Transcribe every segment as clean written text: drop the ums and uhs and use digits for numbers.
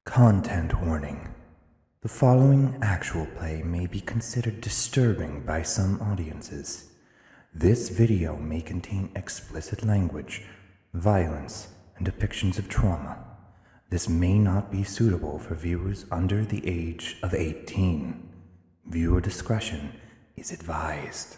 Content warning. The following actual play may be considered disturbing by some audiences. This video may contain explicit language, violence, and depictions of trauma. This may not be suitable for viewers under the age of 18. Viewer discretion is advised.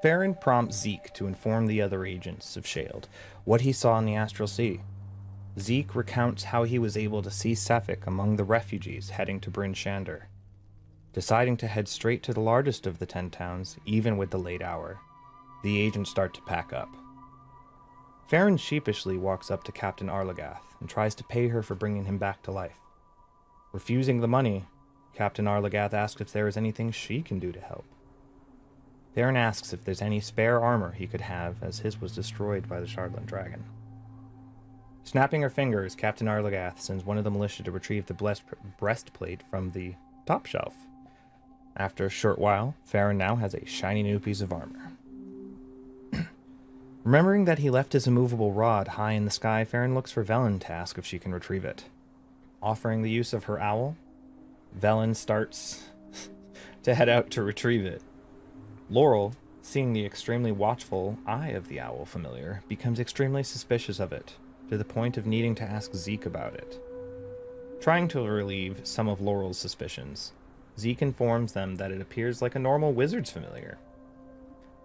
Farron prompts Zeke to inform the other agents of SHAILD what he saw in the Astral Sea. Zeke recounts how he was able to see Sefik among the refugees heading to Bryn Shander. Deciding to head straight to the largest of the 10 towns, even with the late hour, the agents start to pack up. Farron sheepishly walks up to Captain Arlagath and tries to pay her for bringing him back to life. Refusing the money, Captain Arlagath asks if there is anything she can do to help. Farron asks if there's any spare armor he could have, as his was destroyed by the Shardland dragon. Snapping her fingers, Captain Arlagath sends one of the militia to retrieve the breastplate from the top shelf. After a short while, Farron now has a shiny new piece of armor. Remembering that he left his immovable rod high in the sky, Farron looks for Velen to ask if she can retrieve it. Offering the use of her owl, Velen starts to head out to retrieve it. Laurel, seeing the extremely watchful eye of the owl familiar, becomes extremely suspicious of it, to the point of needing to ask Zeke about it. Trying to relieve some of Laurel's suspicions, Zeke informs them that it appears like a normal wizard's familiar.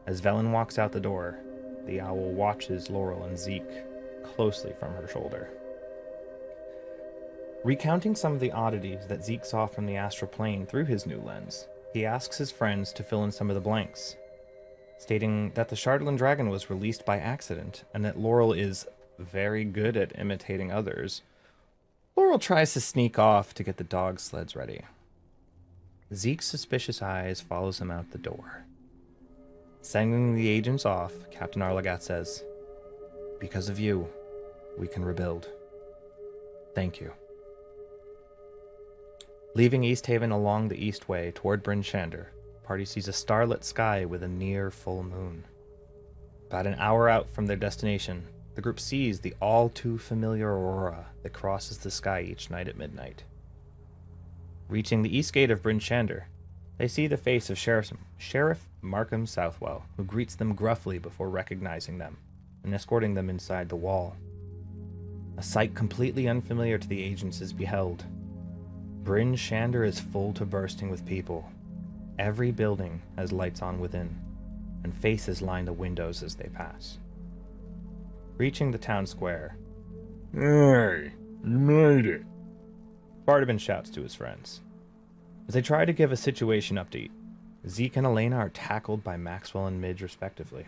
As Velen walks out the door, the owl watches Laurel and Zeke closely from her shoulder. Recounting some of the oddities that Zeke saw from the astral plane through his new lens, he asks his friends to fill in some of the blanks, stating that the Shardland dragon was released by accident and that Laurel is very good at imitating others. Laurel tries to sneak off to get the dog sleds ready. Zeke's suspicious eyes follows him out the door. Sending the agents off, Captain Arlagath says, "Because of you, we can rebuild. Thank you." Leaving East Haven along the east way toward Bryn Shander, the party sees a starlit sky with a near full moon. About an hour out from their destination, the group sees the all-too-familiar aurora that crosses the sky each night at midnight. Reaching the east gate of Bryn Shander, they see the face of Sheriff Markham Southwell, who greets them gruffly before recognizing them and escorting them inside the wall. A sight completely unfamiliar to the agents is beheld. Bryn Shander is full to bursting with people. Every building has lights on within, and faces line the windows as they pass. Reaching the town square, "Hey, you made it!" Bardabin shouts to his friends. As they try to give a situation update, Zeke and Elena are tackled by Maxwell and Midge respectively.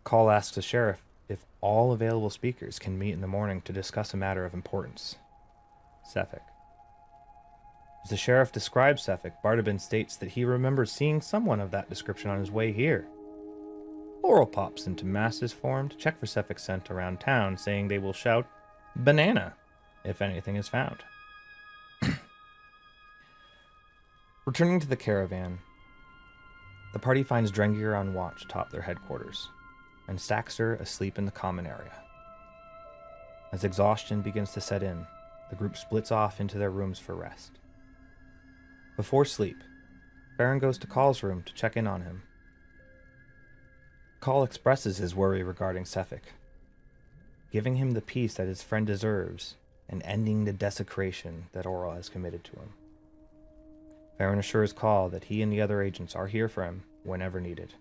Call asks the sheriff if all available speakers can meet in the morning to discuss a matter of importance. Sefik. As the sheriff describes Sefik, Bardabin states that he remembers seeing someone of that description on his way here. Laurel pops into Mass's form to check for Sefik's scent around town, saying they will shout, "Banana," if anything is found. Returning to the caravan, the party finds Drengir on watch atop their headquarters, and Saxter asleep in the common area. As exhaustion begins to set in, the group splits off into their rooms for rest. Before sleep, Farron goes to Call's room to check in on him. Call expresses his worry regarding Sefik, giving him the peace that his friend deserves and ending the desecration that Auril has committed to him. Farron assures Call that he and the other agents are here for him whenever needed.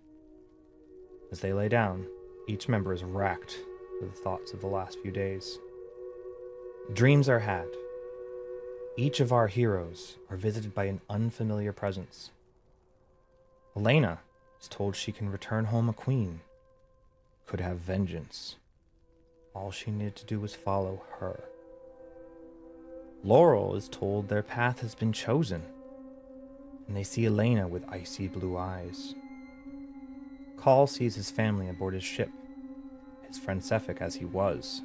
As they lay down, each member is racked with the thoughts of the last few days. Dreams are had. Each of our heroes are visited by an unfamiliar presence. Elena is told she can return home a queen, could have vengeance. All she needed to do was follow her. Laurel is told their path has been chosen, and they see Elena with icy blue eyes. Call sees his family aboard his ship, his friend Sefik as he was,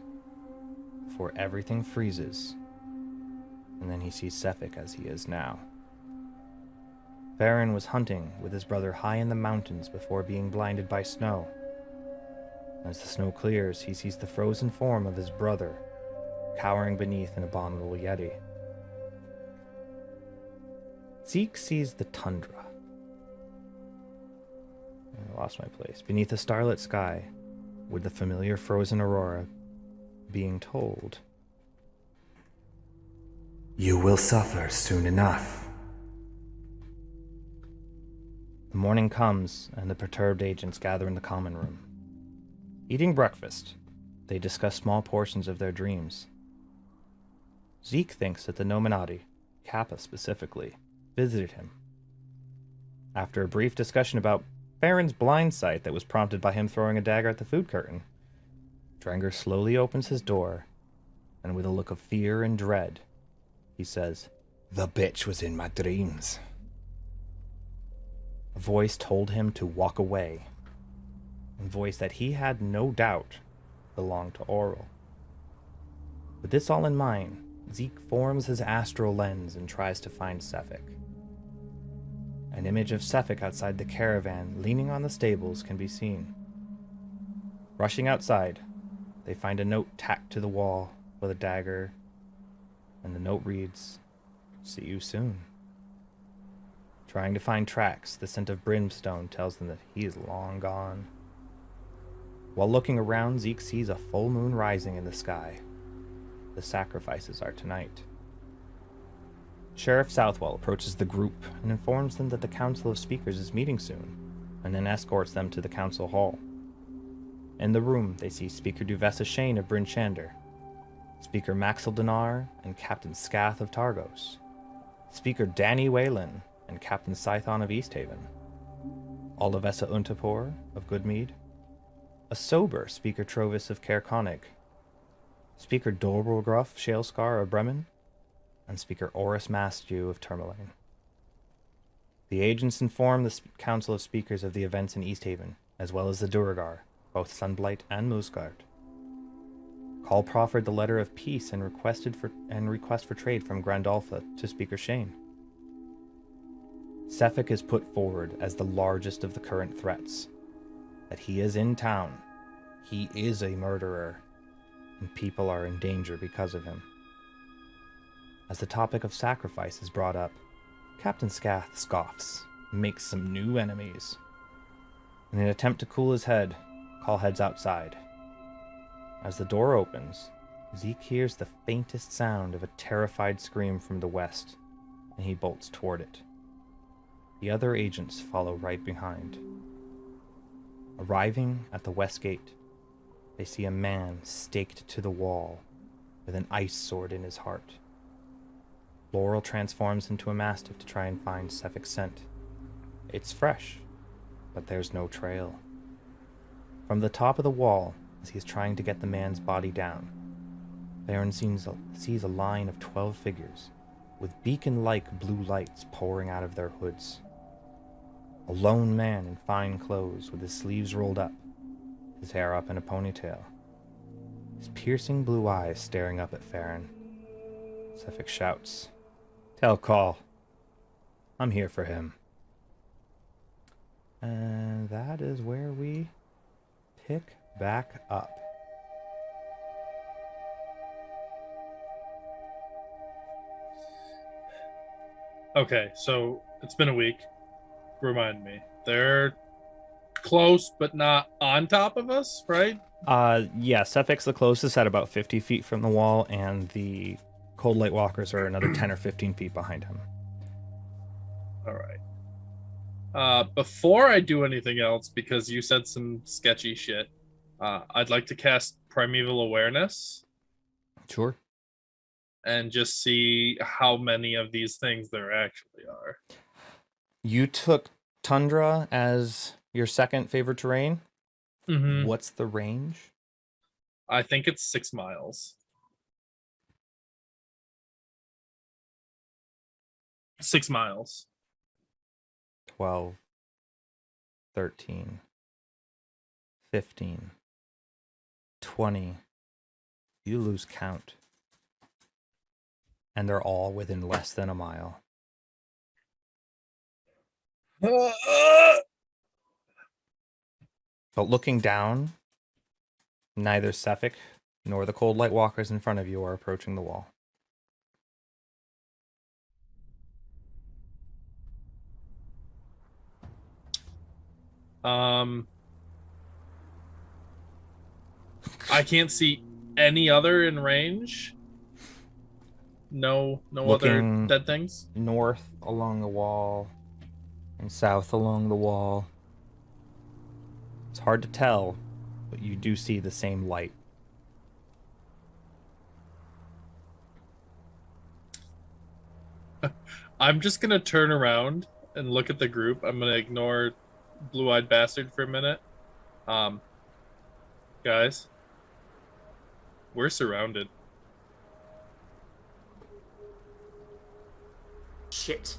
before everything freezes, and then he sees Sefik as he is now. Farron was hunting with his brother high in the mountains before being blinded by snow. As the snow clears, he sees the frozen form of his brother, cowering beneath an abominable yeti. Zeke sees the tundra. I lost my place. Beneath a starlit sky, with the familiar frozen aurora being told, You will suffer soon enough. the morning comes and the perturbed agents gather in the common room. Eating breakfast, they discuss small portions of their dreams. Zeke thinks that the Nominati, Kappa specifically, visited him. After a brief discussion about Farron's blind sight that was prompted by him throwing a dagger at the food curtain, Drenger slowly opens his door, and with a look of fear and dread, he says, The bitch was in my dreams. a voice told him to walk away, a voice that he had no doubt belonged to Auril. With this all in mind, Zeke forms his astral lens and tries to find Sefik. An image of Sefik outside the caravan leaning on the stables can be seen. Rushing outside, they find a note tacked to the wall with a dagger, and the note reads, See you soon. Trying to find tracks, the scent of brimstone tells them that he is long gone. While looking around, Zeke sees a full moon rising in the sky. The sacrifices are tonight. Sheriff Southwell approaches the group and informs them that the Council of Speakers is meeting soon, and then escorts them to the council hall. In the room, they see Speaker Duvessa Shane of Bryn Shander, Speaker Maxel Dinar and Captain Scath of Targos, Speaker Danny Whalen and Captain Scython of Easthaven, Olivessa Untapor of Goodmead, a sober Speaker Trovis of Caer Conig, Speaker Dolbelgruff Shalescar of Bremen, and Speaker Oris Mastju of Tourmaline. The agents inform the Council of Speakers of the events in Easthaven, as well as the Duragar, both Sunblight and Moosgard. Call proffered the letter of peace and request for trade from Grandolpha to Speaker Shane. Sefik is put forward as the largest of the current threats. That he is in town, he is a murderer, and people are in danger because of him. As the topic of sacrifice is brought up, Captain Scath scoffs and makes some new enemies. In an attempt to cool his head, Call heads outside. As the door opens, Zeke hears the faintest sound of a terrified scream from the west, and he bolts toward it. The other agents follow right behind. Arriving at the west gate, they see a man staked to the wall with an ice sword in his heart. Laurel transforms into a mastiff to try and find Sefik's scent. It's fresh, but there's no trail. From the top of the wall, as he is trying to get the man's body down, Farron sees a line of 12 figures, with beacon-like blue lights pouring out of their hoods. A lone man in fine clothes, with his sleeves rolled up, his hair up in a ponytail, his piercing blue eyes staring up at Farron. Sefik shouts, "Tell Call, I'm here for him." And that is where we pick back up. Okay, so it's been a week. Remind me. They're close, but not on top of us, right? Yeah, Sefik's the closest at about 50 feet from the wall, and the Cold Light Walkers are another 10 or 15 feet behind him. All right. Before I do anything else, because you said some sketchy shit, I'd like to cast Primeval Awareness Sure. and just see how many of these things there actually are. You took Tundra as your second favorite terrain. Mm-hmm. What's the range? I think it's 6 miles. 6 miles. 12, 13, 15, 20. You lose count. And they're all within less than a mile. But looking down, neither Sefik nor the cold light walkers in front of you are approaching the wall. I can't see any other in range. No other Looking dead things. north along the wall and south along the wall. It's hard to tell, but you do see the same light. I'm just gonna turn around and look at the group. I'm gonna ignore Blue-Eyed Bastard for a minute. Guys, we're surrounded. Shit.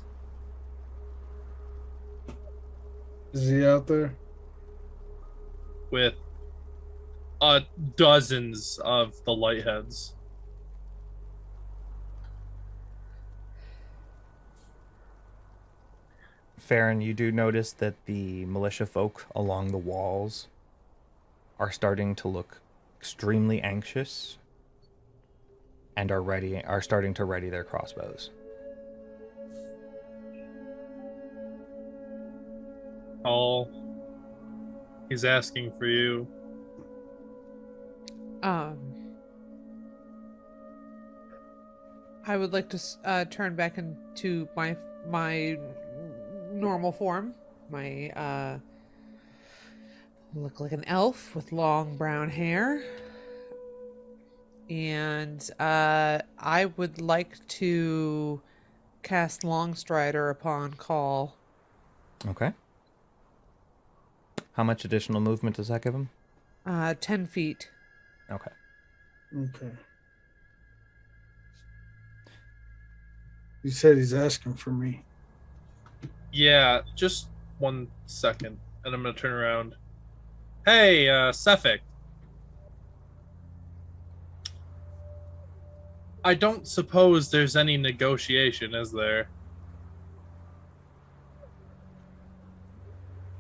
Is he out there? With dozens of the lightheads. Farron, you do notice that the militia folk along the walls are starting to look extremely anxious and are starting to ready their crossbows. All he's asking for you. I would like to turn back into my normal form. My look like an elf with long brown hair, and I would like to cast Longstrider upon call. Okay. How much additional movement does that give him? 10 feet. Okay. Okay. He said he's asking for me. Yeah, just 1 second, and I'm gonna turn around. Hey, Sefik. I don't suppose there's any negotiation, is there?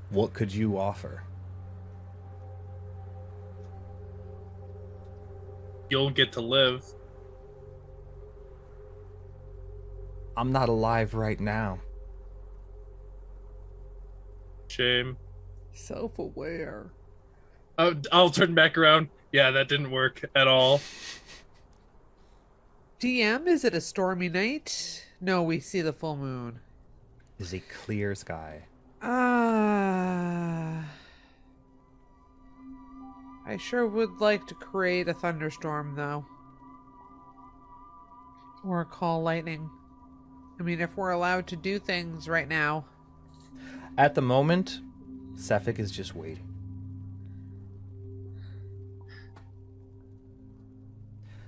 What could you offer? You'll get to live. I'm not alive right now. Shame. Self-aware. I'll turn back around. Yeah, that didn't work at all. DM, is it a stormy night? No, we see the full moon. Is a clear sky. I sure would like to create a thunderstorm, though. Or call lightning. I mean, if we're allowed to do things right now. At the moment, Sefik is just waiting.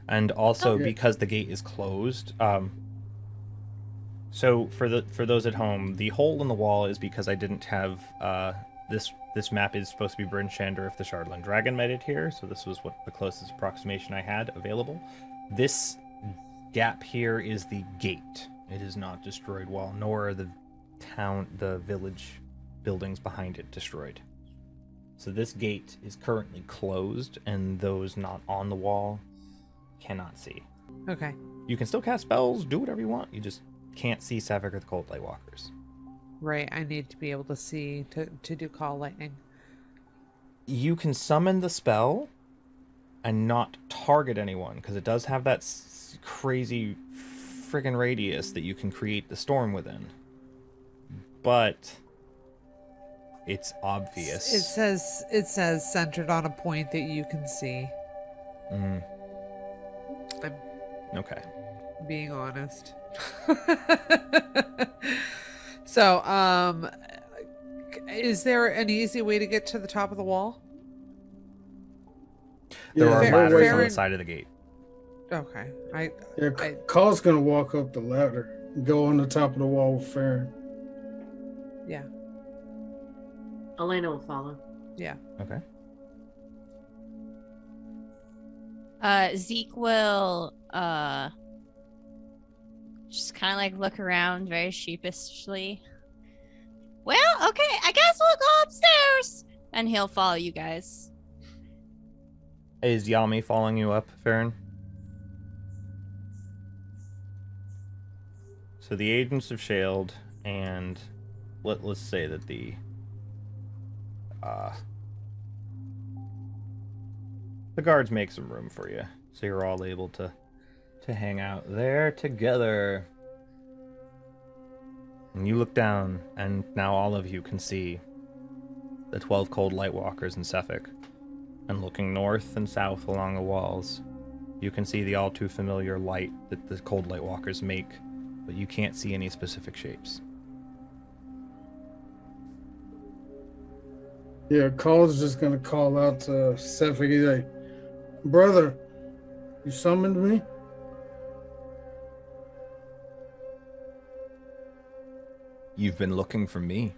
And also because the gate is closed, so for those at home, the hole in the wall is because I didn't have this map is supposed to be Bryn Shander if the Shardland Dragon made it here, so this was what the closest approximation I had available. This gap here is the gate. It is not destroyed wall, nor are the village buildings behind it destroyed. So this gate is currently closed, and those not on the wall cannot see. Okay. You can still cast spells, do whatever you want. You just can't see Sefik or the Cold Light Walkers. Right, I need to be able to see to do call lightning. You can summon the spell and not target anyone, because it does have that crazy friggin' radius that you can create the storm within. But it's obvious. It says centered on a point that you can see. I'm Okay. being honest. So, is there an easy way to get to the top of the wall? There Yeah, are no ladders way. on the Farron- side of the gate. Okay. Yeah, I- Call's gonna walk up the ladder, go on the top of the wall with Farron. Yeah. Elena will follow. Yeah. Okay. Zeke will just kind of like look around very sheepishly. Well, okay, I guess we'll go upstairs, and he'll follow you guys. Is Yami following you up, Farron? So the agents of SHAILD and let's say that the guards make some room for you, so you're all able to hang out there together. And you look down, and now all of you can see the 12 cold light walkers in Suffolk. And looking north and south along the walls, you can see the all too familiar light that the cold light walkers make, but you can't see any specific shapes. Yeah, Call's just gonna call out to Sefik. He's like, brother, you summoned me? You've been looking for me.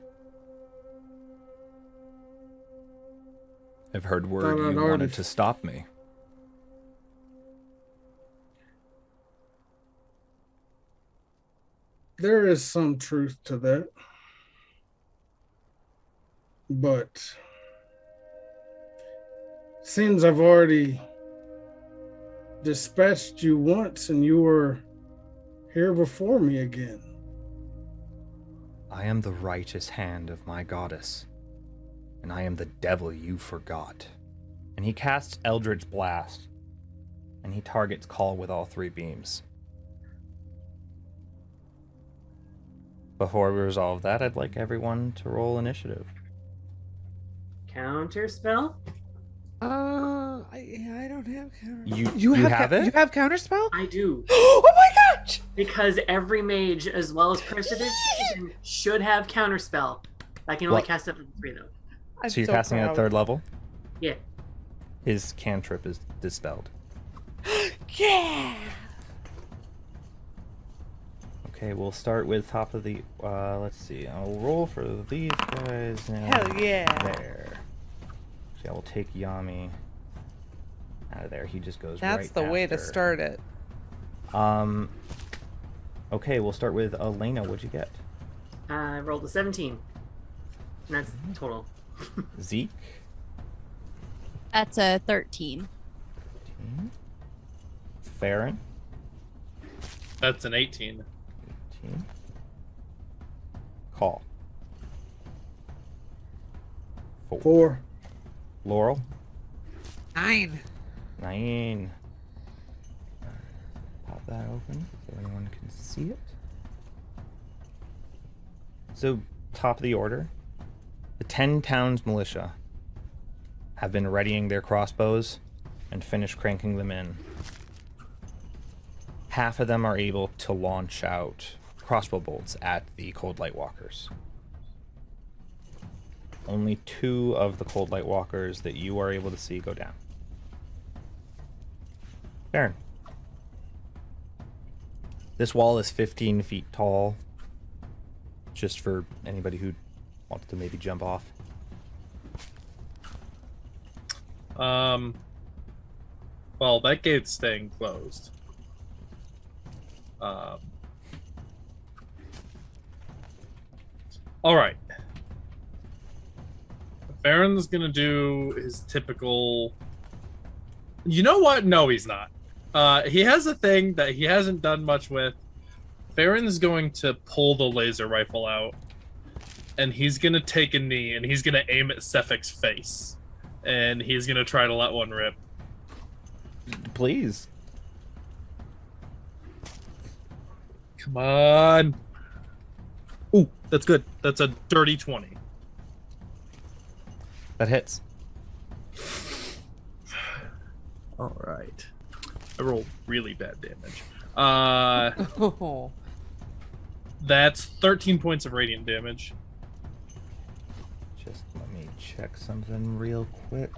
I've heard word you wanted to stop me. There is some truth to that. But seems I've already dispatched you once and you were here before me again. I am the righteous hand of my goddess, and I am the devil you forgot. And he casts Eldritch Blast, and he targets Call with all 3 beams. Before we resolve that, I'd like everyone to roll initiative. Counter spell? I don't have counter. You have it? You have counterspell? I do. Oh my gosh! Because every mage, as well as prestidigitation, should have counter spell. I can only What? cast up to 3 though. I'm So you're so casting at proud. 3rd level? Yeah. His cantrip is dispelled. Yeah! Okay, we'll start with top of the... let's see. I'll roll for these guys now. Hell yeah! There. So I will take Yami out of there. He just goes That's right the way to after. start it. Okay, we'll start with Elena. What'd you get? I rolled a 17. And that's total. Zeke? That's a 13. 18. Farron? That's an 18. 18. Call. 4. Laurel? 9. 9. Pop that open so everyone can see it. So, top of the order. The 10 Towns Militia have been readying their crossbows and finished cranking them in. Half of them are able to launch out crossbow bolts at the Cold Light Walkers. Only 2 of the Cold Light Walkers that you are able to see go down. Baron. This wall is 15 feet tall. Just for anybody who wants to maybe jump off. Well, that gate's staying closed. All right. Farron's gonna do his typical. You know what? No, he's not. He has a thing that he hasn't done much with. Farron's going to pull the laser rifle out, and he's gonna take a knee, and he's gonna aim at Sefik's face, and he's gonna try to let one rip. Please. Come on. Ooh, that's good. That's a dirty 20. That hits. All right. I rolled really bad damage. Oh. That's 13 points of radiant damage. Just let me check something real quick.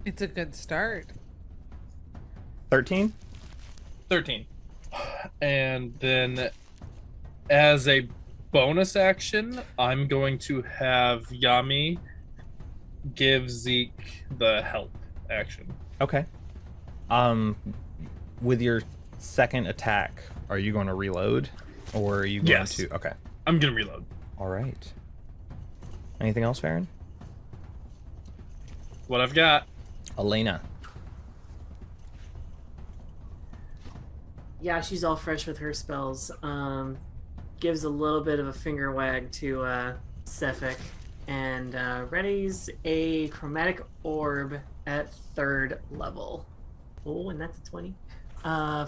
It's a good start. 13? 13. And then as a bonus action, I'm going to have Yami give Zeke the help action. Okay. With your second attack, are you going to reload? Or are you going Yes. to... Okay. I'm going to reload. All right. Anything else, Farron? What I've got. Elena. Yeah, she's all fresh with her spells. Gives a little bit of a finger wag to Cephik and readies a chromatic orb at 3rd level. Oh, and that's a 20.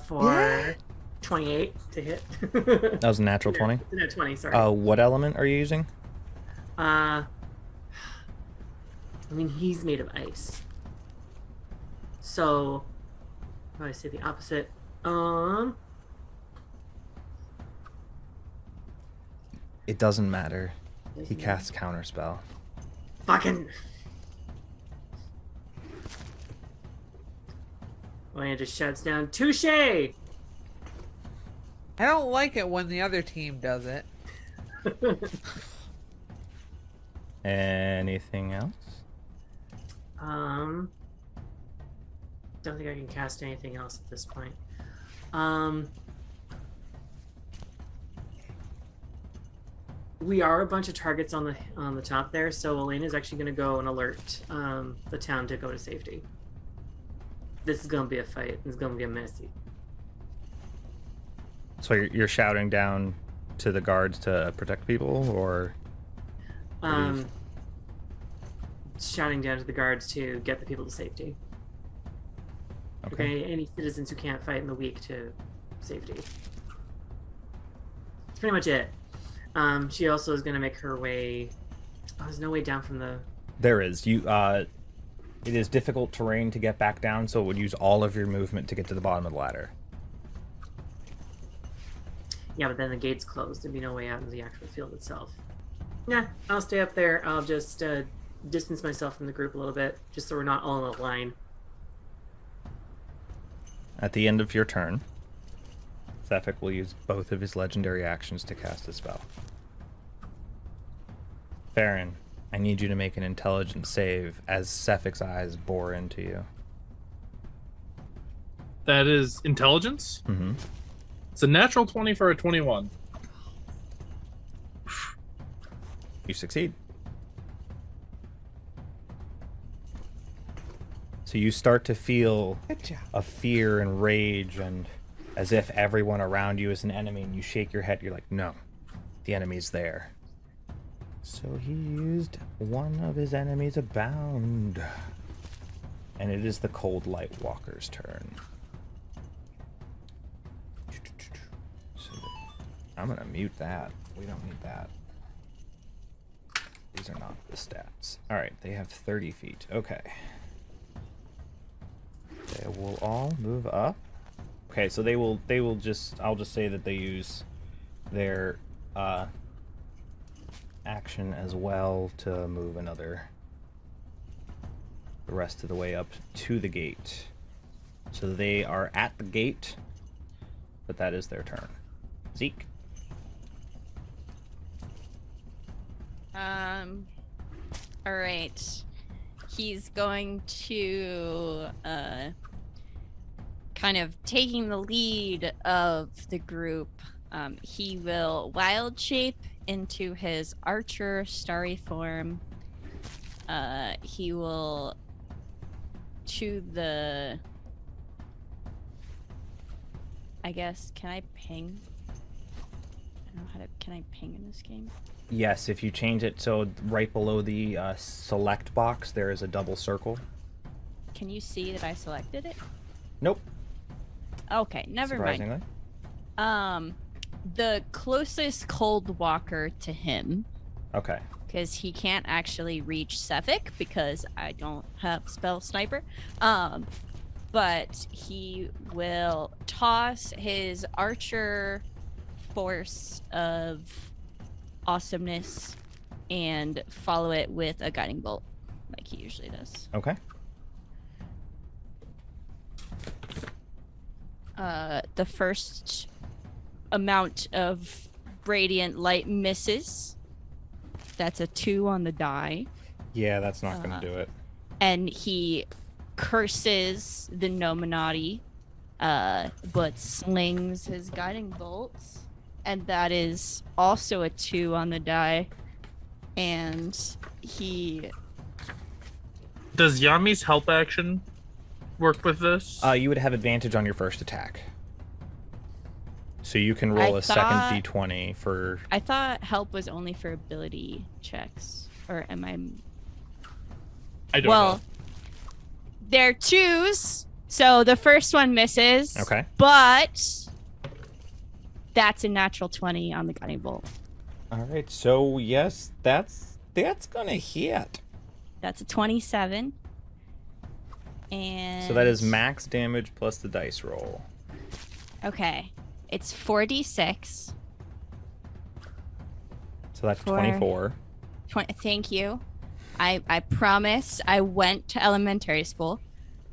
For 28 to hit. That was a natural 20? No, 20, sorry. What element are you using? I mean, he's made of ice. So, how do I say the opposite? It doesn't matter. He casts Counterspell. Fucking. Elena just shouts down, "Touche!" I don't like it when the other team does it. Anything else? Don't think I can cast anything else at this point. We are a bunch of targets on the top there, so Elena's actually going to go and alert the town to go to safety. This is going to be a fight. It's going to be messy. So you're shouting down to the guards to protect people, or? Shouting down to the guards to get the people to safety. Okay, any citizens who can't fight in the week to safety. That's pretty much it. She also is going to make her way. Oh, there's no way down from the. There is. It is difficult terrain to get back down, so it would use all of your movement to get to the bottom of the ladder. Yeah, but then the gate's closed. There'd be no way out into the actual field itself. Nah, I'll stay up there. I'll just distance myself from the group a little bit, just so we're not all in a line. At the end of your turn, Cephik will use both of his legendary actions to cast a spell. Farron, I need you to make an intelligence save as Cephik's eyes bore into you. That is intelligence. Mm-hmm. It's a natural 20 for a 21. You succeed. So you start to feel Good job. a fear and rage, and as if everyone around you is an enemy, and you shake your head. You're like, no, the enemy's there. So he used one of his enemies abound. And it is the Cold Light Walker's turn. So I'm going to mute that. We don't need that. These are not the stats. Alright, they have 30 feet. Okay. They will all move up. Okay, so they will just, I'll just say that they use their action as well to move the rest of the way up to the gate. So they are at the gate, but that is their turn. Zeke. All right. He's going to kind of taking the lead of the group. He will wild shape into his archer starry form. He will to the, I guess, can I ping? I don't know how to, can I ping in this game? Yes, if you change it so right below the select box, there is a double circle. Can you see that I selected it? Nope. Okay, never mind. Surprisingly. The closest cold walker to him, Okay. because he can't actually reach Cephik because I don't have spell sniper. But he will toss his archer force of awesomeness and follow it with a guiding bolt, like he usually does. Okay. The first amount of radiant light misses. That's a 2 on the die. Yeah, that's not going to do it. And he curses the Nominati, but slings his guiding bolts. And that is also a 2 on the die. And he... Does Yami's help action work with this? You would have advantage on your first attack. So you can roll a second d20 for... I thought help was only for ability checks. Or am I... I don't know. They're 2s, so the first one misses. Okay. But that's a natural 20 on the guiding bolt. All right, so yes, that's gonna hit. That's a 27. And So that is max damage plus the dice roll. okay. It's 4d6. So that's Four. 24. Thank you. I promise I went to elementary school.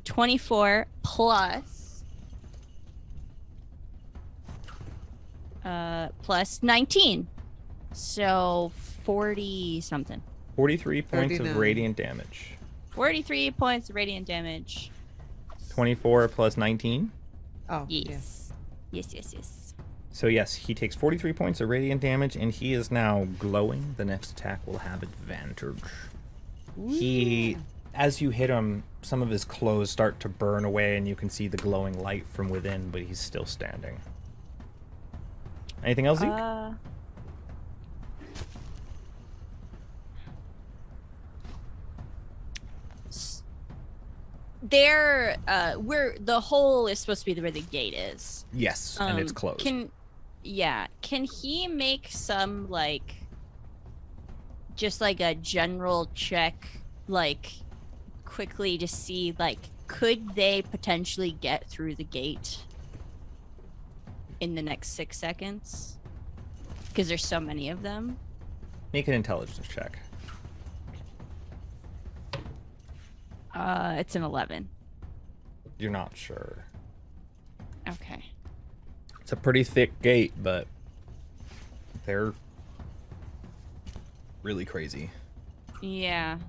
24 plus 19. So 40 something. 43 points 39. of radiant damage. 43 points of radiant damage. 24 plus 19. Oh, Yes. Yes. So yes, he takes 43 points of radiant damage, and he is now glowing. The next attack will have advantage. He, as you hit him, some of his clothes start to burn away, and you can see the glowing light from within, but he's still standing. Anything else, Zeke? There, where the hole is supposed to be where the gate is. Yes, and it's closed. Can he make some just like a general check, quickly to see could they potentially get through the gate in the next 6 seconds? Because there's so many of them. Make an intelligence check. It's an 11. You're not sure. Okay. It's a pretty thick gate, but they're really crazy. Yeah.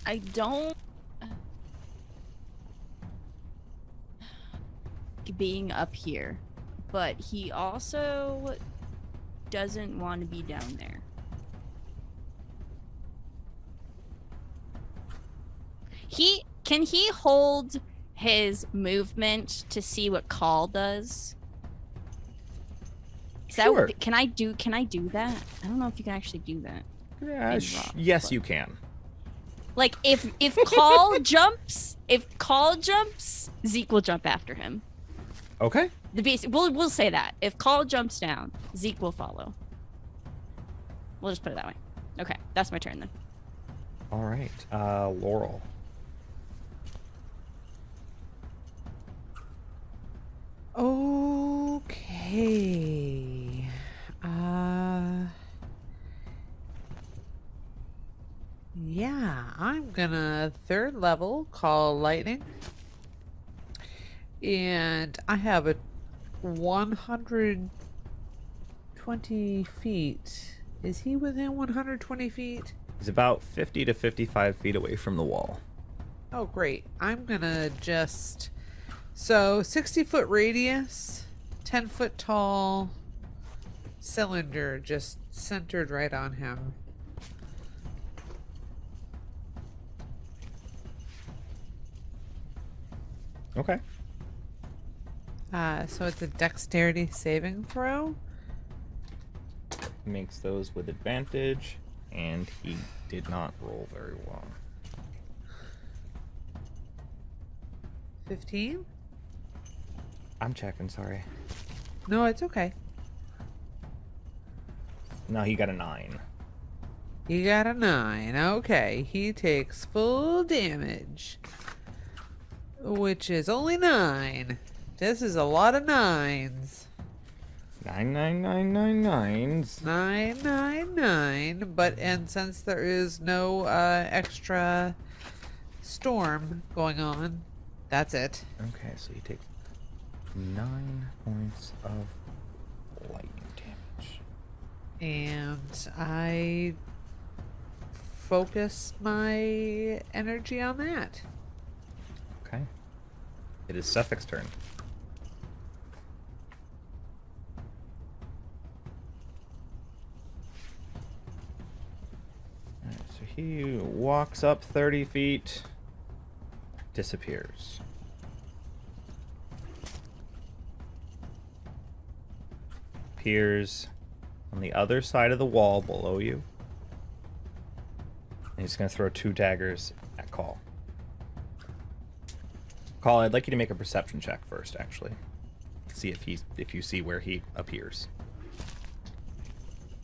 I don't being up here, but he also doesn't want to be down there. Can he hold his movement to see what Call does? Sure. Can I do that? I don't know if you can actually do that. Yeah, in rock, yes, but- you can. If Call jumps, Zeke will jump after him. Okay. We'll say that. If Call jumps down, Zeke will follow. We'll just put it that way. Okay, that's my turn then. All right. Laurel. Okay. Yeah, I'm gonna 3rd level call lightning. And I have a 120 feet. Is he within 120 feet? He's about 50 to 55 feet away from the wall. Oh, great. I'm gonna just... So, 60-foot radius, 10-foot tall cylinder just centered right on him. Okay. So it's a dexterity saving throw. Makes those with advantage, and he did not roll very well. 15? I'm checking, sorry. No, it's okay. No, he got a 9. You got a 9. Okay, he takes full damage. Which is only 9. This is a lot of 9s. 99999s. 999, and since there is no extra storm going on, that's it. Okay, so you take 9 points of lightning damage. And I focus my energy on that. Okay. It is Suffix's turn. Alright, so he walks up 30 feet, disappears. Appears on the other side of the wall below you. And he's going to throw 2 daggers at Call. Call, I'd like you to make a perception check first, actually. See if you see where he appears.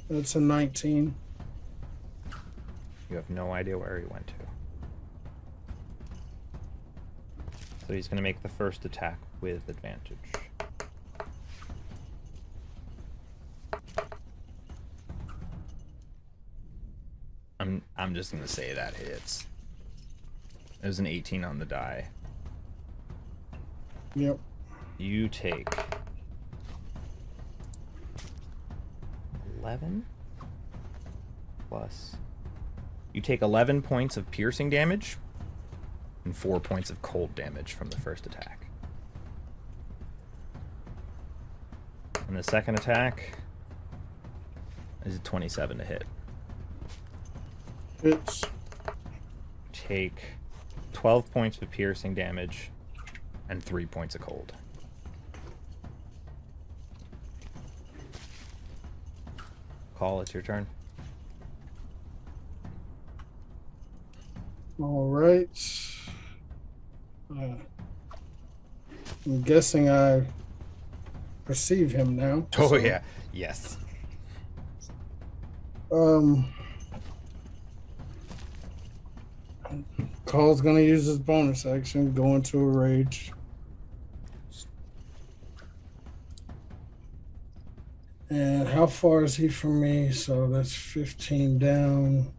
That's a 19. You have no idea where he went to. So he's going to make the first attack with advantage. I'm just going to say that hits. It was an 18 on the die. Yep. You take 11 plus. You take 11 points of piercing damage and 4 points of cold damage from the first attack. And the second attack is a 27 to hit. Hits. Take 12 points of piercing damage and 3 points of cold. Call, it's your turn. All right. I'm guessing I perceive him now. Oh, so, yeah. Yes. Call's gonna use his bonus action, go into a rage. And how far is he from me? So that's 15 down.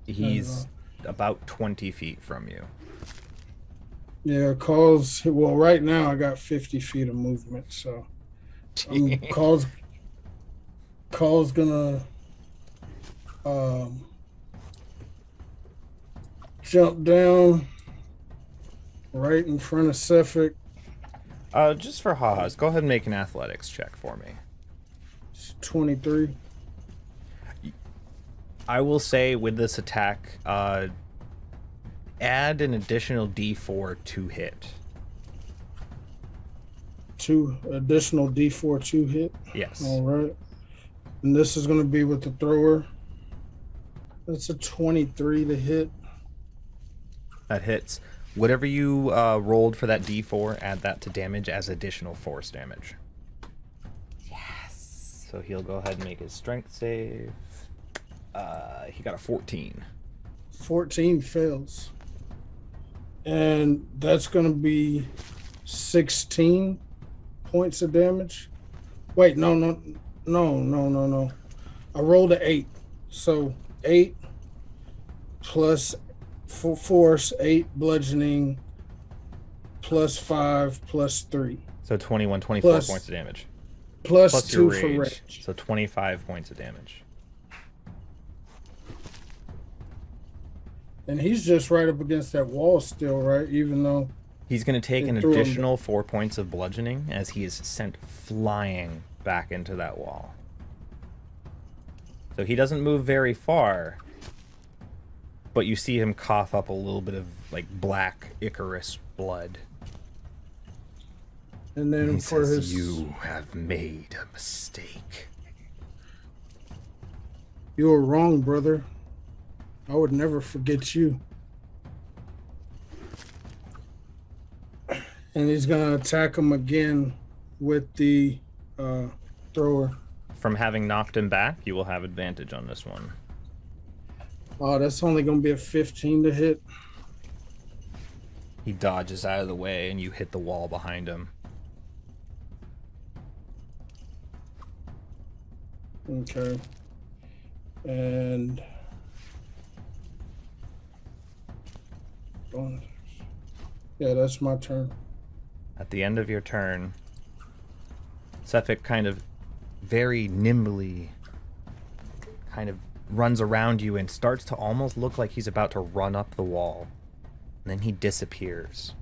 He's about 20 feet from you. Yeah, well, right now I got 50 feet of movement, so Call's gonna jump down right in front of Suffolk. Just for ha-has, go ahead and make an athletics check for me. It's 23. I will say with this attack, add an additional D4 to hit. 2 additional D4 to hit. Yes. All right. And this is going to be with the thrower. That's a 23 to hit. That hits. Whatever you rolled for that D4, add that to damage as additional force damage. Yes. So he'll go ahead and make his strength save. He got a 14. 14 fails. And that's going to be 16 points of damage. Wait, no. I rolled an 8. So 8 plus force, 8 bludgeoning, plus 5, plus 3. So 21, 24 Plus- points of damage. Plus your 2 for rage. So 25 points of damage. And he's just right up against that wall still, right? Even though He's going to take They an threw him- additional 4 points of bludgeoning as he is sent flying back into that wall. So he doesn't move very far, but you see him cough up a little bit of like black Icarus blood. and then He for says, his "You have made a mistake." You were wrong, brother. I would never forget you. And he's gonna attack him again with the thrower. From having knocked him back, you will have advantage on this one. Oh, that's only gonna be a 15 to hit. He dodges out of the way and you hit the wall behind him. Okay. And yeah, that's my turn. At the end of your turn, Sefik kind of very nimbly kind of runs around you and starts to almost look like he's about to run up the wall. And then he disappears.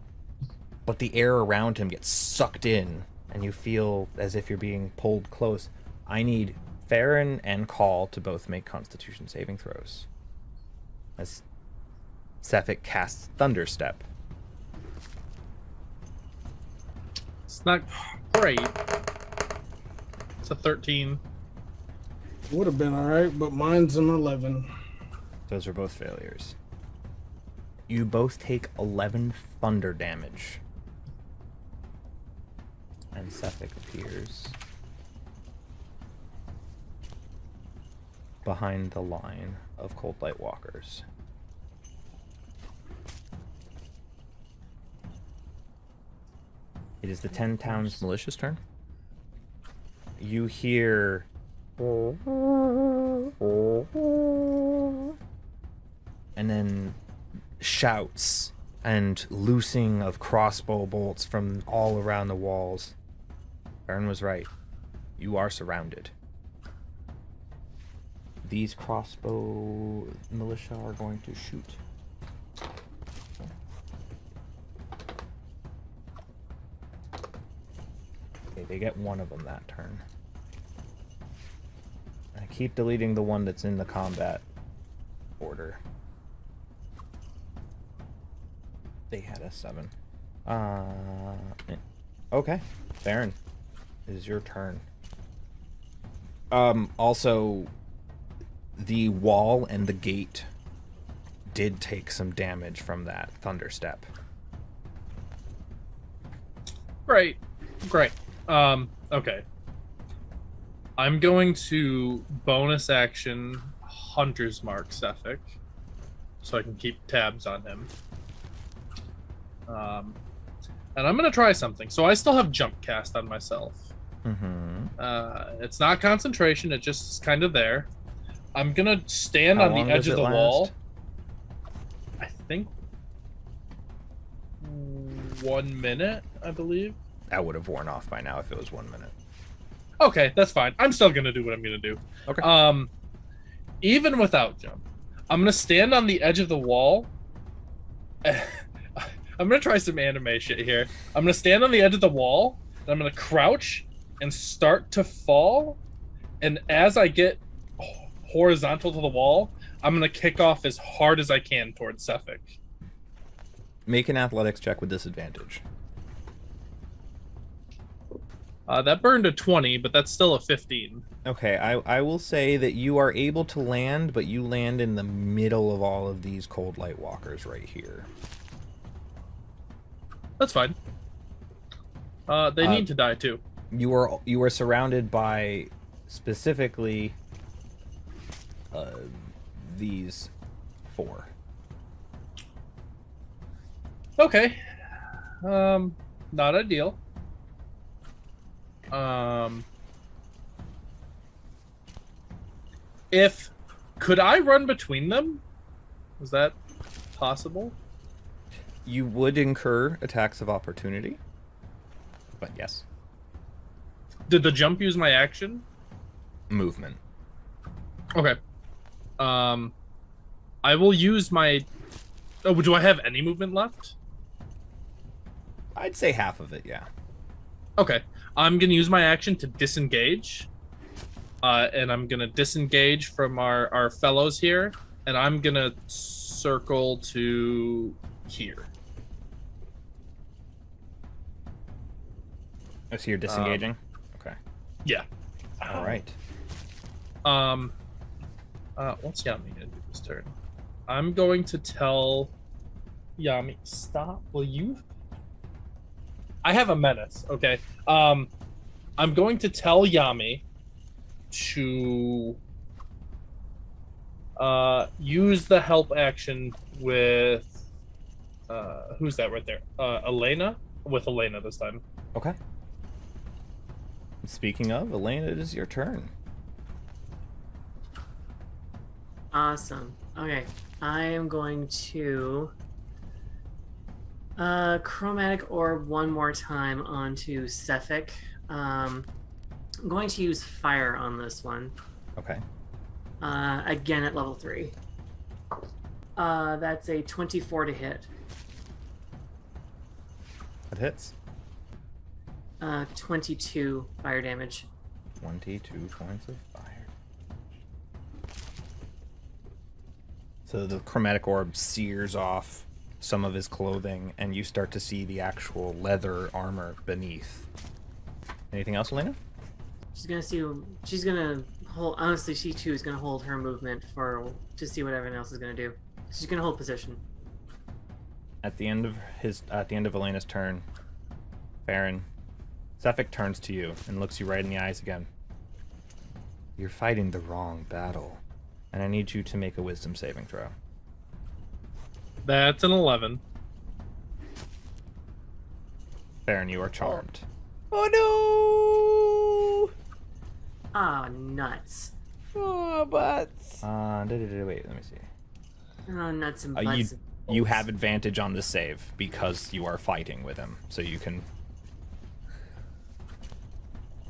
But the air around him gets sucked in, and you feel as if you're being pulled close. I need Farron and Call to both make Constitution saving throws. As Sefik casts Thunderstep. It's not great. It's a 13. Would have been all right, but mine's an 11. Those are both failures. You both take 11 thunder damage. And Sefik appears behind the line of Cold Light Walkers. It is the 10 Towns Militia's turn. You hear and then shouts and loosing of crossbow bolts from all around the walls. Aaron was right. You are surrounded. These crossbow militia are going to shoot. Okay, they get one of them that turn. I keep deleting the one that's in the combat order. They had a 7. Okay, Baron, it is your turn. Also, the wall and the gate did take some damage from that Thunderstep. Great. Okay. I'm going to bonus action Hunter's Mark Sefik, so I can keep tabs on him. And I'm going to try something. So I still have jump cast on myself. Mm-hmm. It's not concentration. It's just kind of there. I'm going to stand on the edge of the wall. I think 1 minute, I believe. That would have worn off by now if it was 1 minute. Okay, that's fine. I'm still going to do what I'm going to do. Okay. Even without jump, I'm going to stand on the edge of the wall. I'm going to try some anime shit here. I'm going to stand on the edge of the wall, and I'm going to crouch and start to fall. And as I get horizontal to the wall, I'm going to kick off as hard as I can towards Sefik. Make an athletics check with disadvantage. That burned a 20, but that's still a 15. Okay, I will say that you are able to land, but you land in the middle of all of these Cold Light Walkers right here. That's fine. They need to die too. You are surrounded by specifically these 4. Okay. Not ideal. Could I run between them? Is that possible? You would incur attacks of opportunity, but yes. Did the jump use my action? Movement. Okay. I will use my... Oh, do I have any movement left? I'd say half of it, yeah. Okay. I'm going to use my action to disengage. And I'm going to disengage from our fellows here. And I'm going to circle to here. Oh, so you're disengaging? Okay. Yeah. All right. What's Yami going to do this turn? I'm going to tell Yami, stop. Will you... I have a menace, okay? I'm going to tell Yami to use the help action with who's that right there? Elena? With Elena this time. Okay. Speaking of, Elena, it is your turn. Awesome. Okay, I am going to chromatic orb one more time onto Cephik. I'm going to use fire on this one. Okay. Again at level 3. That's a 24 to hit. That hits. 22 fire damage. 22 points of fire. So the chromatic orb sears off some of his clothing, and you start to see the actual leather armor beneath. Anything else, Elena? She's gonna see. She's gonna hold. Honestly, she too is gonna hold her movement to see what everyone else is gonna do. She's gonna hold position. At the end of Elena's turn, Farron, Cephik turns to you and looks you right in the eyes again. You're fighting the wrong battle, and I need you to make a wisdom saving throw. That's an 11. Farron, you are charmed. Oh no! Ah, nuts. Oh, butts. Wait, let me see. Oh, nuts and butts. You have advantage on the save because you are fighting with him, so you can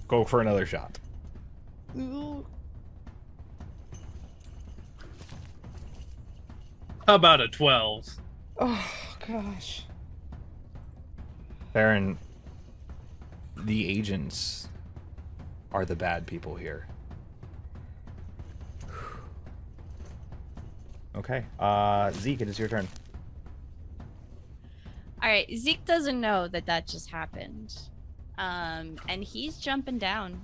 go for another shot. Ooh. How about a 12? Oh gosh. Farron, the agents are the bad people here. Okay. Zeke, it is your turn. All right, Zeke doesn't know that that just happened, and he's jumping down.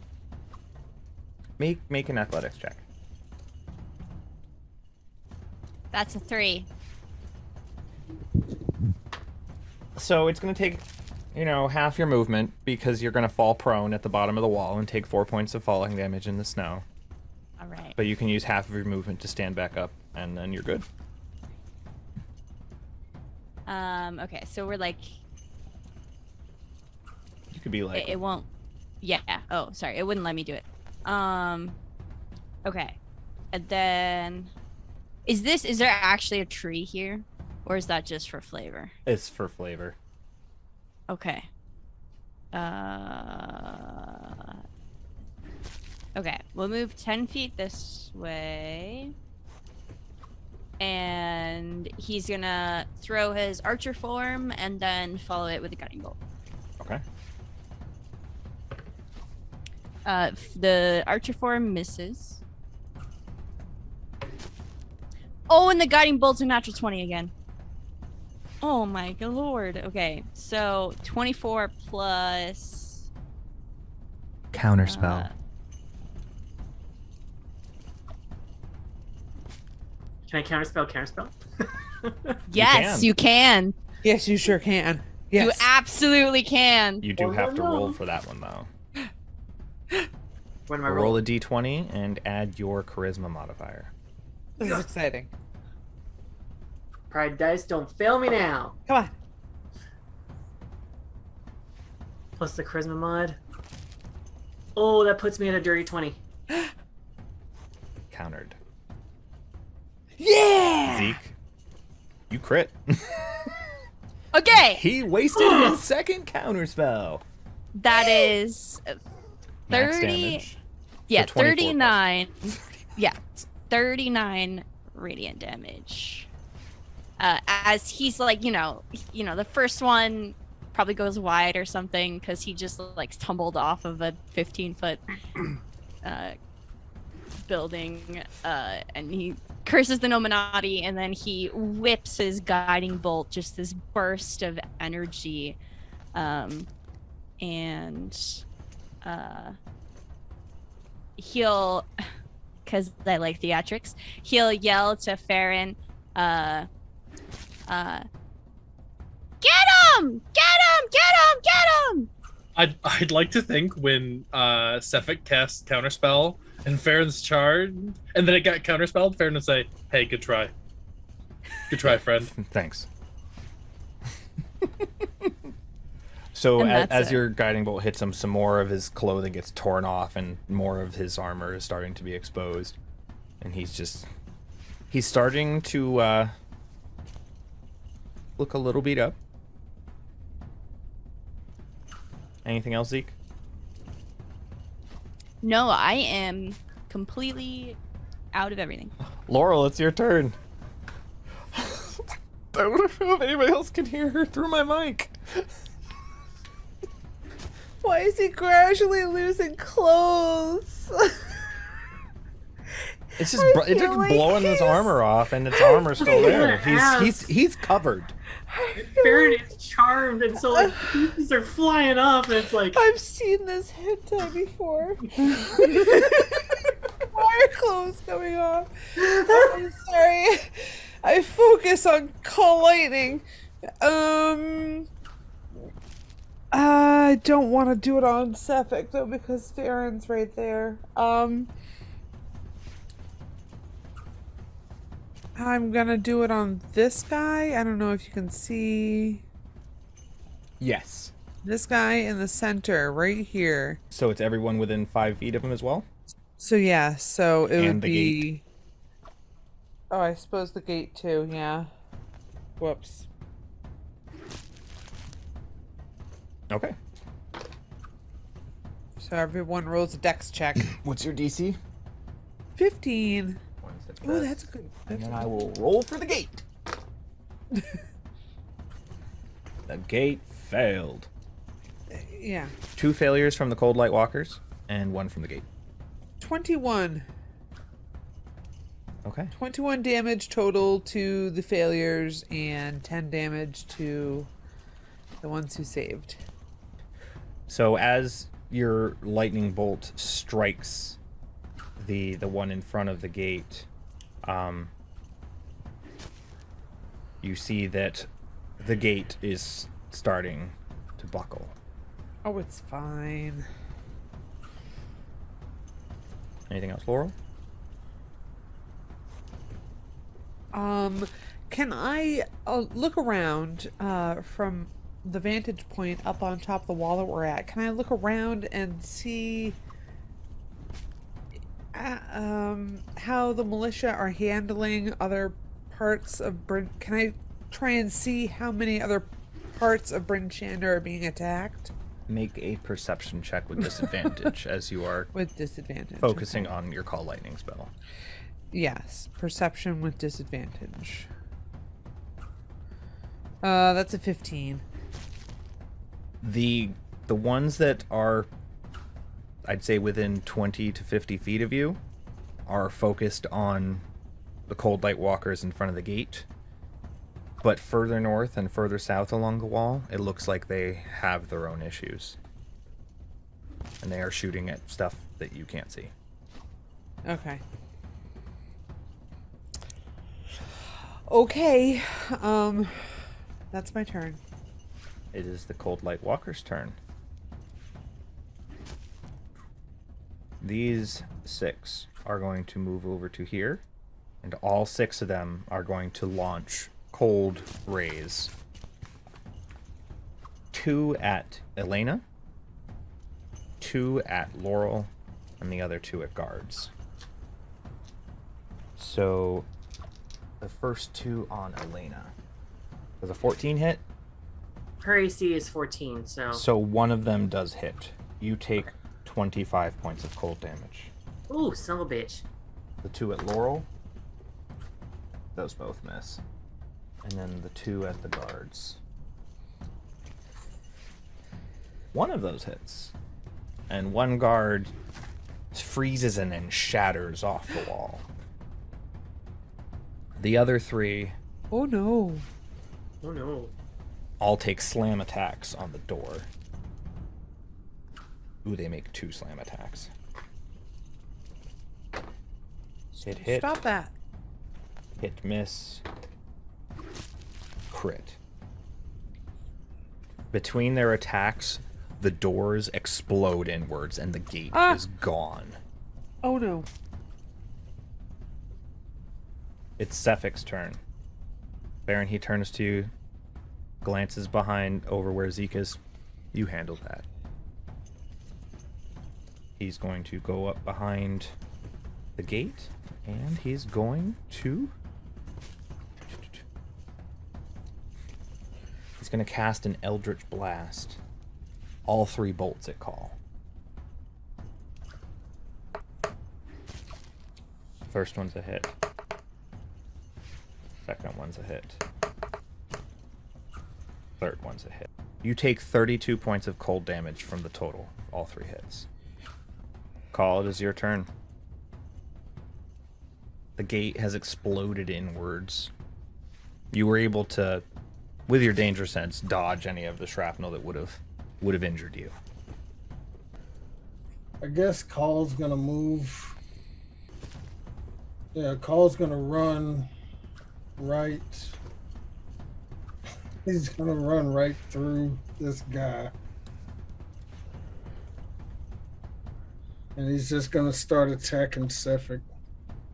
Make an athletics check. That's a 3. So it's going to take, half your movement because you're going to fall prone at the bottom of the wall and take 4 points of falling damage in the snow. All right. But you can use half of your movement to stand back up, and then you're good. Okay, so we're like. You could be like. It won't. Yeah. Oh, sorry. It wouldn't let me do it. Okay. And then. Is there actually a tree here? Or is that just for flavor? It's for flavor. Okay. Okay, we'll move 10 feet this way. And he's gonna throw his archer form and then follow it with a guiding bolt. Okay. The archer form misses. Oh, and the guiding bolt's a natural 20 again. Oh my good lord. Okay, so 24 plus... Counterspell. Can I counterspell? Yes, you can. Yes, you sure can. Yes. You absolutely can. You do have to roll for that one, though. When am I Roll rolling? a d20 and add your charisma modifier. This is exciting. Pride dice, don't fail me now. Come on. Plus the charisma mod. Oh, that puts me at a dirty 20. Countered. Yeah! Zeke, you crit. Okay, He wasted his second counterspell. that is Max 30. damage. Yeah, So 24 plus. 39. Yeah, 39 radiant damage. As he's like, the first one probably goes wide or something because he just like tumbled off of a 15-foot building, and he curses the Nominati, and then he whips his guiding bolt, just this burst of energy, and he'll, because I like theatrics, he'll yell to Farron, get him! Get him! Get him! Get him! I'd like to think when Cephik casts counterspell and Farron's charged, and then it got counterspelled, Farron would say, "Hey, good try. Good try, friend." Thanks. So And that's as it. your guiding bolt hits him, some more of his clothing gets torn off and more of his armor is starting to be exposed. And he's just He's starting to look a little beat up. Anything else, Zeke? No, I am completely out of everything. Laurel, it's your turn. I don't know if anybody else can hear her through my mic. Why is he gradually losing clothes? It's just I it's feel just like blowing his armor off, and its armor's still there. He's covered. Barrett is charmed, and so like pieces are flying off, and it's like I've seen this hentai before. Why are clothes coming off? I'm sorry. I focus on call lightning. I don't want to do it on Sefik though because Farron's right there. I'm gonna do it on this guy. I don't know if you can see Yes. this guy in the center right here. So it's everyone within 5 feet of him as well? So yeah, so it And would the be gate. Oh, I suppose the gate too, yeah. Whoops. Okay. So everyone rolls a dex check. What's your DC? 15. Oh, that's a good. And That's then I will roll for the gate. The gate failed. yeah. 2 failures from the Cold Light Walkers, and 1 from the gate. 21. Okay. 21 damage total to the failures and 10 damage to the ones who saved. So as your lightning bolt strikes the one in front of the gate, you see that the gate is starting to buckle. Oh, it's fine. Anything else, Laurel? Can I look around from the vantage point up on top of the wall that we're at? Can I look around and see how the militia are handling other parts of Bryn? Can I try and see how many other parts of Bryn Shander are being attacked? Make a perception check with disadvantage as you are With disadvantage. focusing okay. on your Call Lightning spell. Yes, perception with disadvantage. That's a 15. The ones that are, I'd say, within 20 to 50 feet of you are focused on the Cold Light Walkers in front of the gate. But further north and further south along the wall, it looks like they have their own issues. And they are shooting at stuff that you can't see. Okay. Okay, that's my turn. It is the Cold Light Walker's turn. These 6 are going to move over to here, and all 6 of them are going to launch cold rays. 2 at Elena, 2 at Laurel, and the other 2 at guards. So the first 2 on Elena. Does a 14 hit? her AC is 14, so. So one of them does hit. You take 25 points of cold damage. Ooh, son of a bitch. The 2 at Laurel, those both miss. And then the 2 at the guards. One of those hits. And one guard freezes and then shatters off the wall. The other 3 Oh no. Oh no. all take slam attacks on the door. Ooh, they make 2 slam attacks. Hit. Stop that. Hit, miss. Crit. Between their attacks, the doors explode inwards and the gate is gone. Oh no. It's Sefik's turn. Baron, he turns to you, glances behind over where Zeke is. You handled that. He's going to go up behind the gate, and he's going to going to cast an Eldritch Blast. All 3 bolts at call. First one's a hit. Second one's a hit. Third one's a hit. You take 32 points of cold damage from the total, all 3 hits. Call, it is your turn. The gate has exploded inwards. You were able to, with your danger sense, dodge any of the shrapnel that would have injured you. I guess Call's gonna move. Yeah, Call's gonna run right. He's gonna run right through this guy. And he's just gonna start attacking Cephik.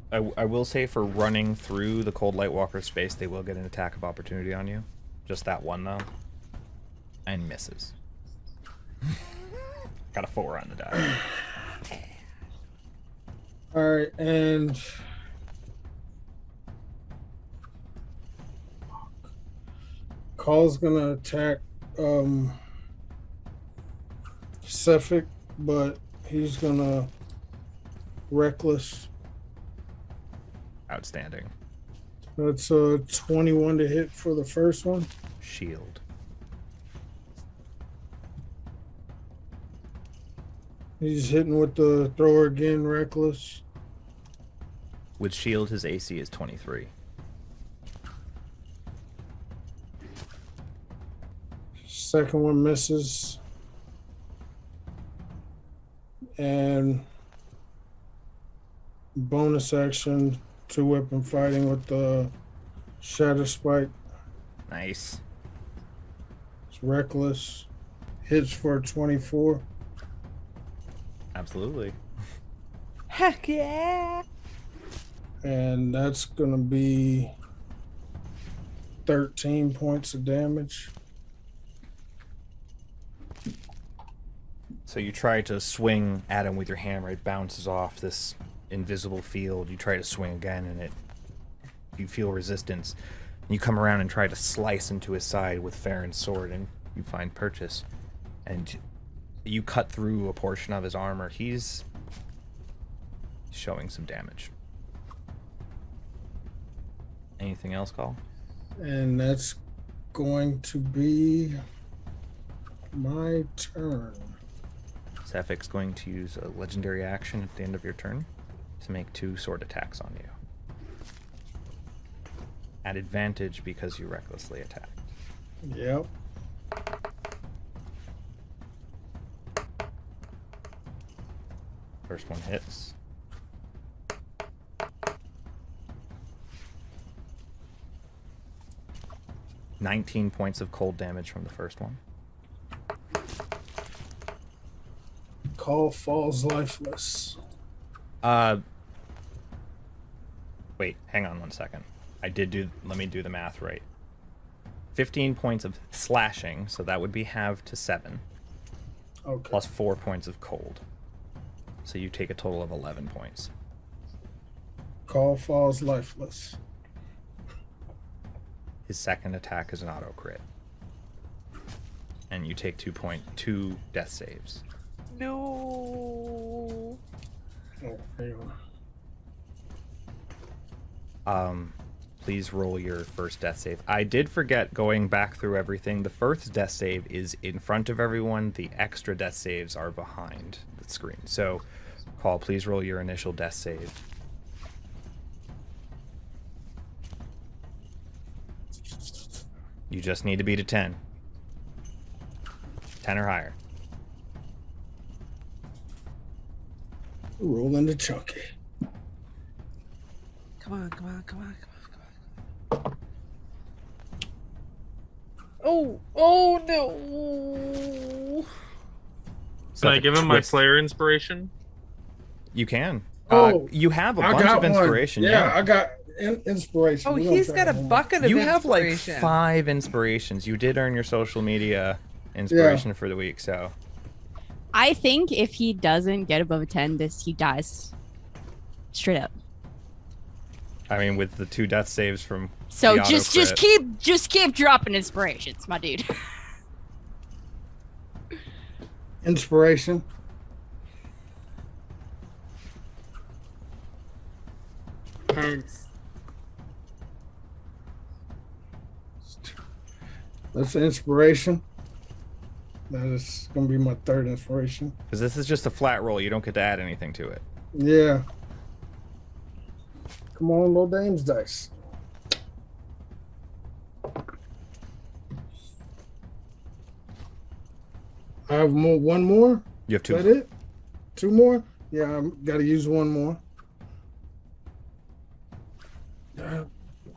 I will say for running through the Cold Lightwalker space, they will get an attack of opportunity on you. Just that one, though. And misses. Got a 4 on the die. Alright, and... Call's gonna attack Cephik, but he's gonna reckless. Outstanding. That's a 21 to hit for the first one. Shield. He's hitting with the thrower again, reckless. With shield, his AC is 23. Second one misses. And bonus action, 2-weapon fighting with the Shatter Spike. Nice. It's reckless. Hits for 24. Absolutely. Heck yeah! And that's going to be 13 points of damage. So you try to swing at him with your hammer. It bounces off this invisible field. You try to swing again, and you feel resistance. And you come around and try to slice into his side with Farron's sword, and you find purchase. And you cut through a portion of his armor. He's showing some damage. Anything else, Call? And that's going to be my turn. Cephik's going to use a legendary action at the end of your turn to make 2 sword attacks on you. At advantage because you recklessly attacked. Yep. First one hits. $19 points of cold damage from the first one. Call falls lifeless. Wait, hang on 1 second. Let me do the math right. 15 points of slashing, so that would be halved to 7. Okay. Plus 4 points of cold. So you take a total of 11 points. Call falls lifeless. His second attack is an auto crit. And you take 2 death saves. No. Oh, hang on. Please roll your first death save. I did forget going back through everything. The first death save is in front of everyone. The extra death saves are behind the screen. So, Call, please roll your initial death save. You just need to beat a 10. 10 or higher. Rolling the chunky. Come on, come on, come on, come on, come on. Oh no! Can I give him my Twist. player inspiration? You can. Oh, You have a I bunch got of inspiration. one. Yeah, I got inspiration. Oh, We're gonna he's try got a one. bucket of You have like inspiration. 5 inspirations. You did earn your social media inspiration for the week, so I think if he doesn't get above a 10, he dies. Straight up. I mean, with the 2 death saves from So the just keep dropping inspirations, my dude. Inspiration. Hence, That's inspiration. That is gonna be my 3rd inspiration. Because this is just a flat roll. You don't get to add anything to it. Yeah. Come on, little dame's dice. I have one more. You have 2. Is that it? 2 more? Yeah, I gotta use 1 more.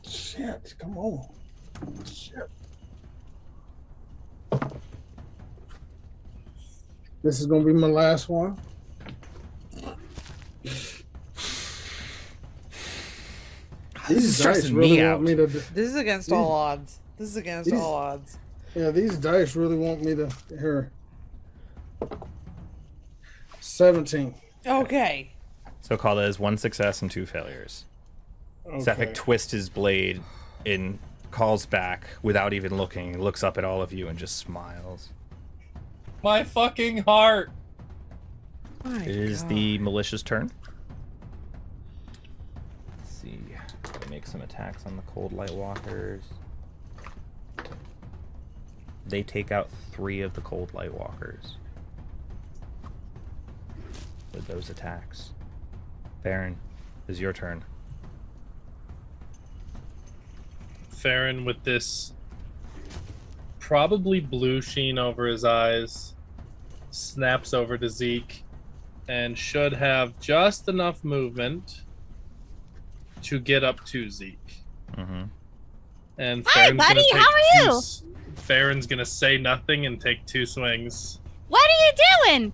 Shit, come on. Shit. This is gonna be my last one. This is These dice stressing really me want out. me to. This is against all odds. This is against all odds. Yeah, these dice really want me to. Here. 17. Okay. So call that as 1 success and 2 failures. Okay. Sefik twists his blade and calls back without even looking, looks up at all of you and just smiles. My fucking heart. My It is God. the malicious turn. Let's see. Let me make some attacks on the cold light walkers. They take out 3 of the cold light walkers with those attacks. Baron, it is your turn. Farron, with this probably blue sheen over his eyes, snaps over to Zeke and should have just enough movement to get up to Zeke. Mm-hmm. And Hi, Farron's buddy, gonna take how are you? Farron's gonna say nothing and take 2 swings. What are you doing?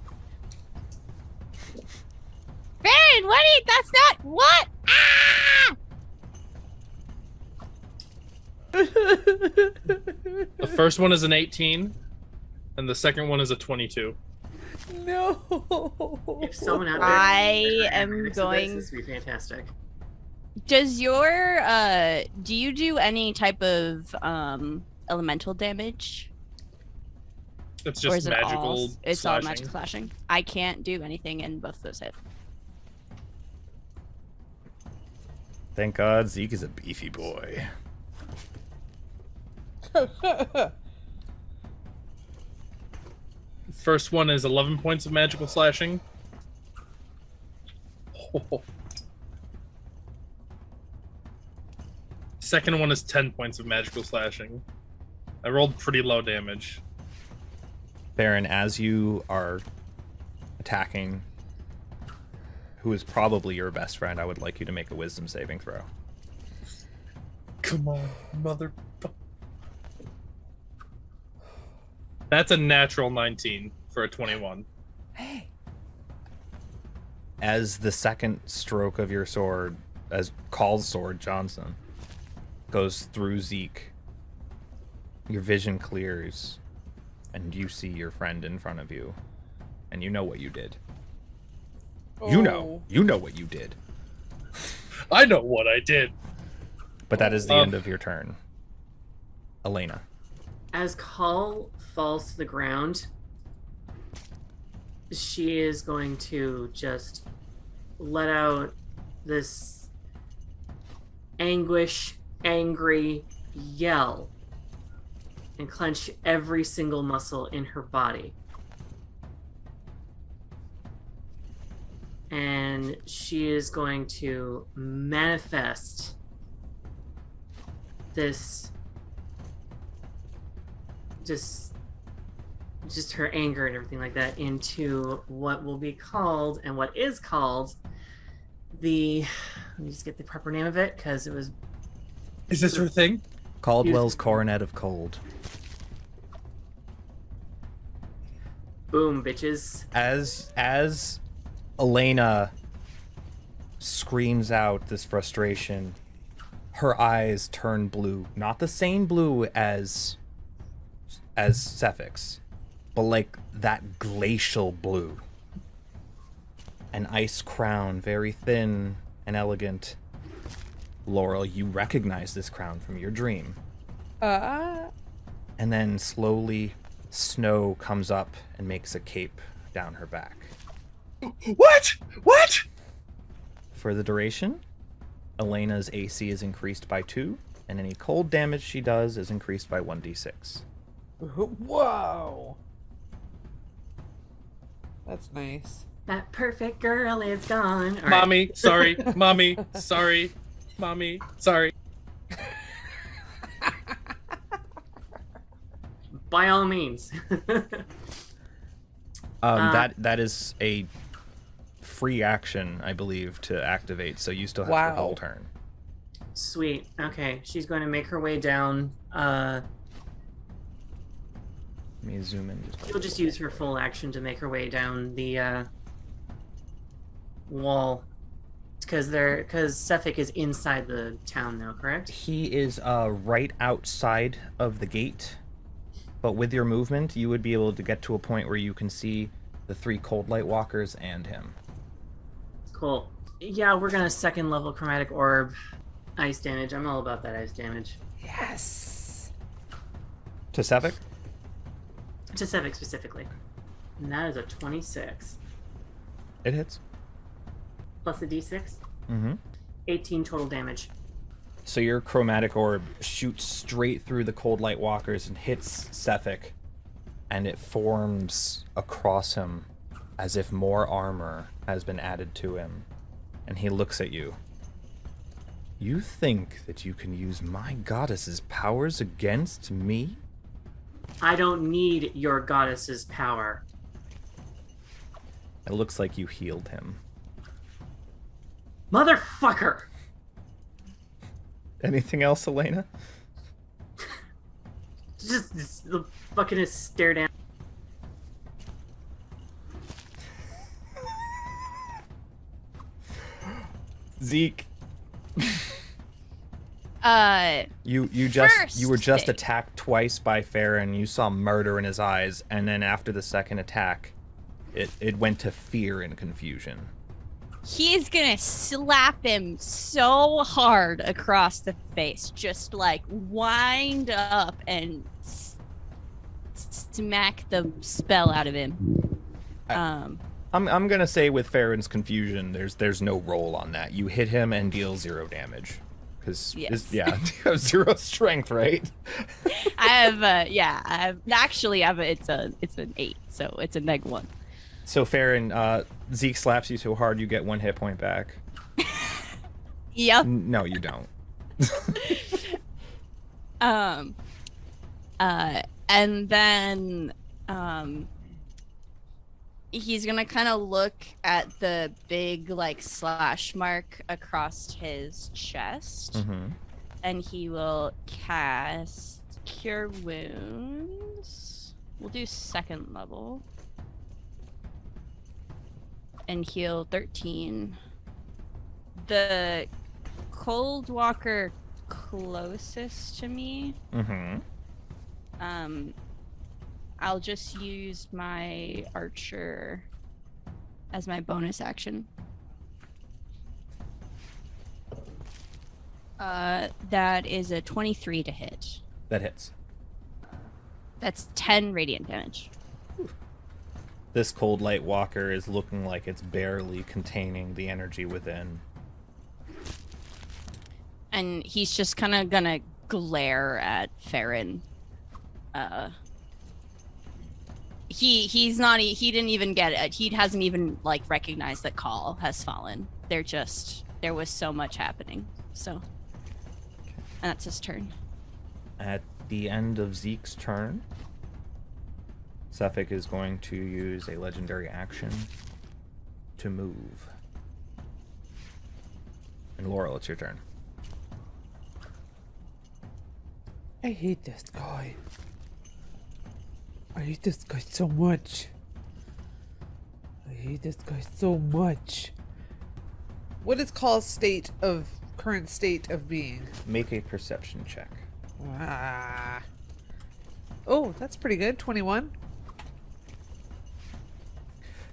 Baron, what are you? That's not what? Ah! The first one is an 18, and the second one is a 22. No. if someone out there, I am remixes going- This would be fantastic. Does your do you do any type of elemental damage? It's Or just is it magical. all it's all slashing. magical slashing? I can't do anything in both those hits. Thank God Zeke is a beefy boy. First one is 11 points of magical slashing. Oh. Second one is 10 points of magical slashing. I rolled pretty low damage. Baron, as you are attacking who is probably your best friend, I would like you to make a wisdom saving throw. Come on, mother. That's a natural 19 for a 21. Hey. As the second stroke of your sword, as Call's sword, Johnson, goes through Zeke, your vision clears, and you see your friend in front of you, and you know what you did. You know what you did. I know what I did. But that is the end of your turn. Elena. As Call falls to the ground, she is going to just let out this angry yell and clench every single muscle in her body. And she is going to manifest this just her anger and everything like that into what will be called and what is called the, let me just get the proper name of it because it was Is this her thing? Caldwell's Coronet of Cold. boom bitches. As Elena screams out this frustration, her eyes turn blue. Not the same blue as Sefik's, but like that glacial blue. An ice crown, very thin and elegant, Laurel, you recognize this crown from your dream. Uh, And then slowly, snow comes up and makes a cape down her back. What? What? For the duration, Elena's AC is increased by 2, and any cold damage she does is increased by 1d6. whoa. That's nice. That perfect girl is gone. All right. Mommy, sorry. Mommy, sorry. Mommy, sorry. By all means. That is a free action, I believe, to activate, so you still have your whole turn. Sweet. Okay, she's going to make her way down. Let me zoom in. She'll just use her full action to make her way down the wall. Because Sefik is inside the town now, correct? He is right outside of the gate, but with your movement, you would be able to get to a point where you can see the 3 cold light walkers and him. Cool. Yeah, we're gonna second level chromatic orb ice damage. I'm all about that ice damage. Yes. To Sefik? To Sefik specifically. And that is a 26. It hits. Plus a d6. Mm-hmm. 18 total damage. So your chromatic orb shoots straight through the cold light walkers and hits Sefik, and it forms across him as if more armor has been added to him. And he looks at you. You think that you can use my goddess's powers against me? I don't need your goddess's power. It looks like you healed him. Motherfucker! Anything else, Elena? Just fucking stare down. Zeke, you were just attacked twice by Farron. You saw murder in his eyes, and then after the second attack, it went to fear and confusion. He's gonna slap him so hard across the face, just like wind up and smack the spell out of him. I'm gonna say with Farron's confusion, there's no roll on that. You hit him and deal 0 damage, because you have 0 strength, right? It's an 8, so it's a -1. So Farron, Zeke slaps you so hard you get 1 hit point back. Yep. No, you don't. And then he's gonna kind of look at the big like slash mark across his chest, Mm-hmm. and he will cast Cure Wounds. We'll do 2nd level. And heal 13. The cold walker closest to me, Mm-hmm. I'll just use my archer as my bonus action. That is a 23 to hit. That hits. That's 10 radiant damage. This cold light walker is looking like it's barely containing the energy within. And he's just kind of gonna glare at Farron. He didn't even get it. He hasn't even like recognized that Call has fallen. There was so much happening. So, and that's his turn. At the end of Zeke's turn, Sefik is going to use a legendary action to move. And Laurel, it's your turn. I hate this guy. I hate this guy so much. What is called current state of being? Make a perception check. Ah. Oh, that's pretty good. 21.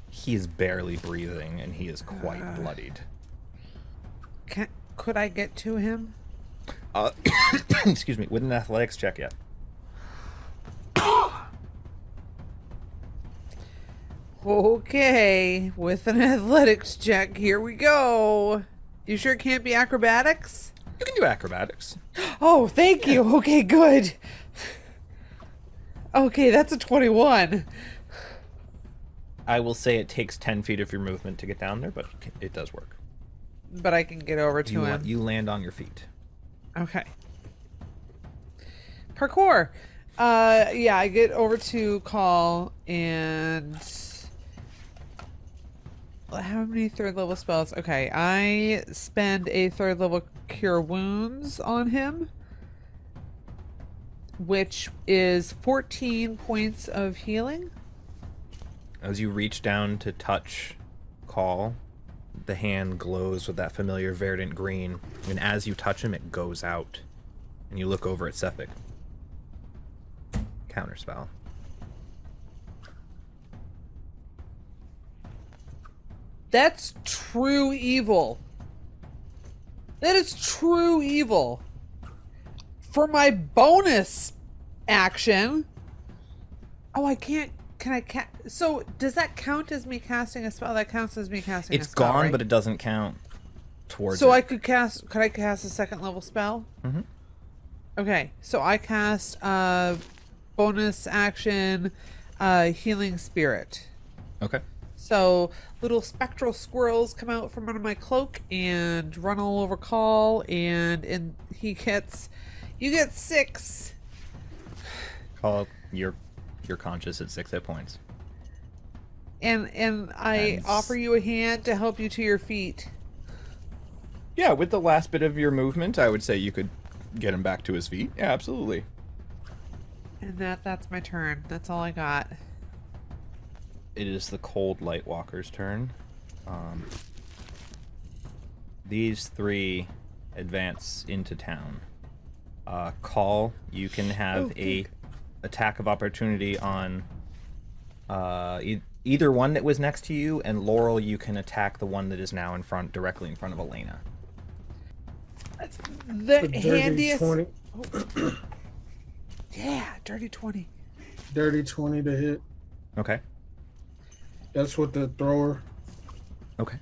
He is barely breathing, and he is quite bloodied. could I get to him? Excuse me, with an athletics check yet. Okay, with an athletics check, here we go. You sure it can't be acrobatics? You can do acrobatics. Oh, thank you. Okay, good. Okay, that's a 21. I will say it takes 10 feet of your movement to get down there, but it does work. But I can get over to him. You land on your feet. Okay. Parkour. Yeah, I get over to Call and... How many 3rd level spells? Okay, I spend a 3rd level Cure Wounds on him, which is 14 points of healing. As you reach down to touch Call, the hand glows with that familiar verdant green, and as you touch him, it goes out. And you look over at Sefik. Counterspell. That's true evil. That is true evil. For my bonus action... Oh, I can't... Can I so, does that count as me casting a spell? That counts as me casting a spell, It's gone, right? but it doesn't count towards So it. could I cast a 2nd level spell? Mm-hmm. Okay, so I cast bonus action Healing Spirit. Okay. So little spectral squirrels come out from under my cloak and run all over Call, and you get 6. Call, you're conscious at 6 hit points. And I offer you a hand to help you to your feet. Yeah, with the last bit of your movement, I would say you could get him back to his feet. Yeah, absolutely. And that's my turn. That's all I got. It is the Cold Light Walker's turn. These 3 advance into town. Call, you can have a attack of opportunity on either one that was next to you, and Laurel, you can attack the one that is now directly in front of Elena. The Dirty handiest. 20. Yeah, dirty 20. Dirty 20 to hit. Okay. That's with the thrower. Okay.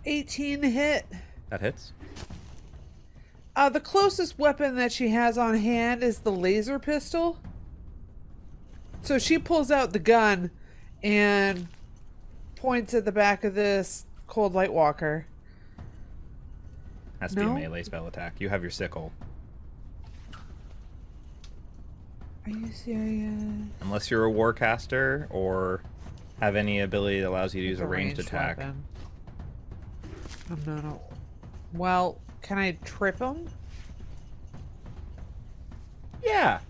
18 to hit. That hits. The closest weapon that she has on hand is the laser pistol. So she pulls out the gun and points at the back of this Cold Light Walker. Has to be a melee spell attack. You have your sickle. Are you serious? Unless you're a warcaster or have any ability that allows you to use a ranged attack. Weapon. I'm not a... Well, can I trip him? Yeah.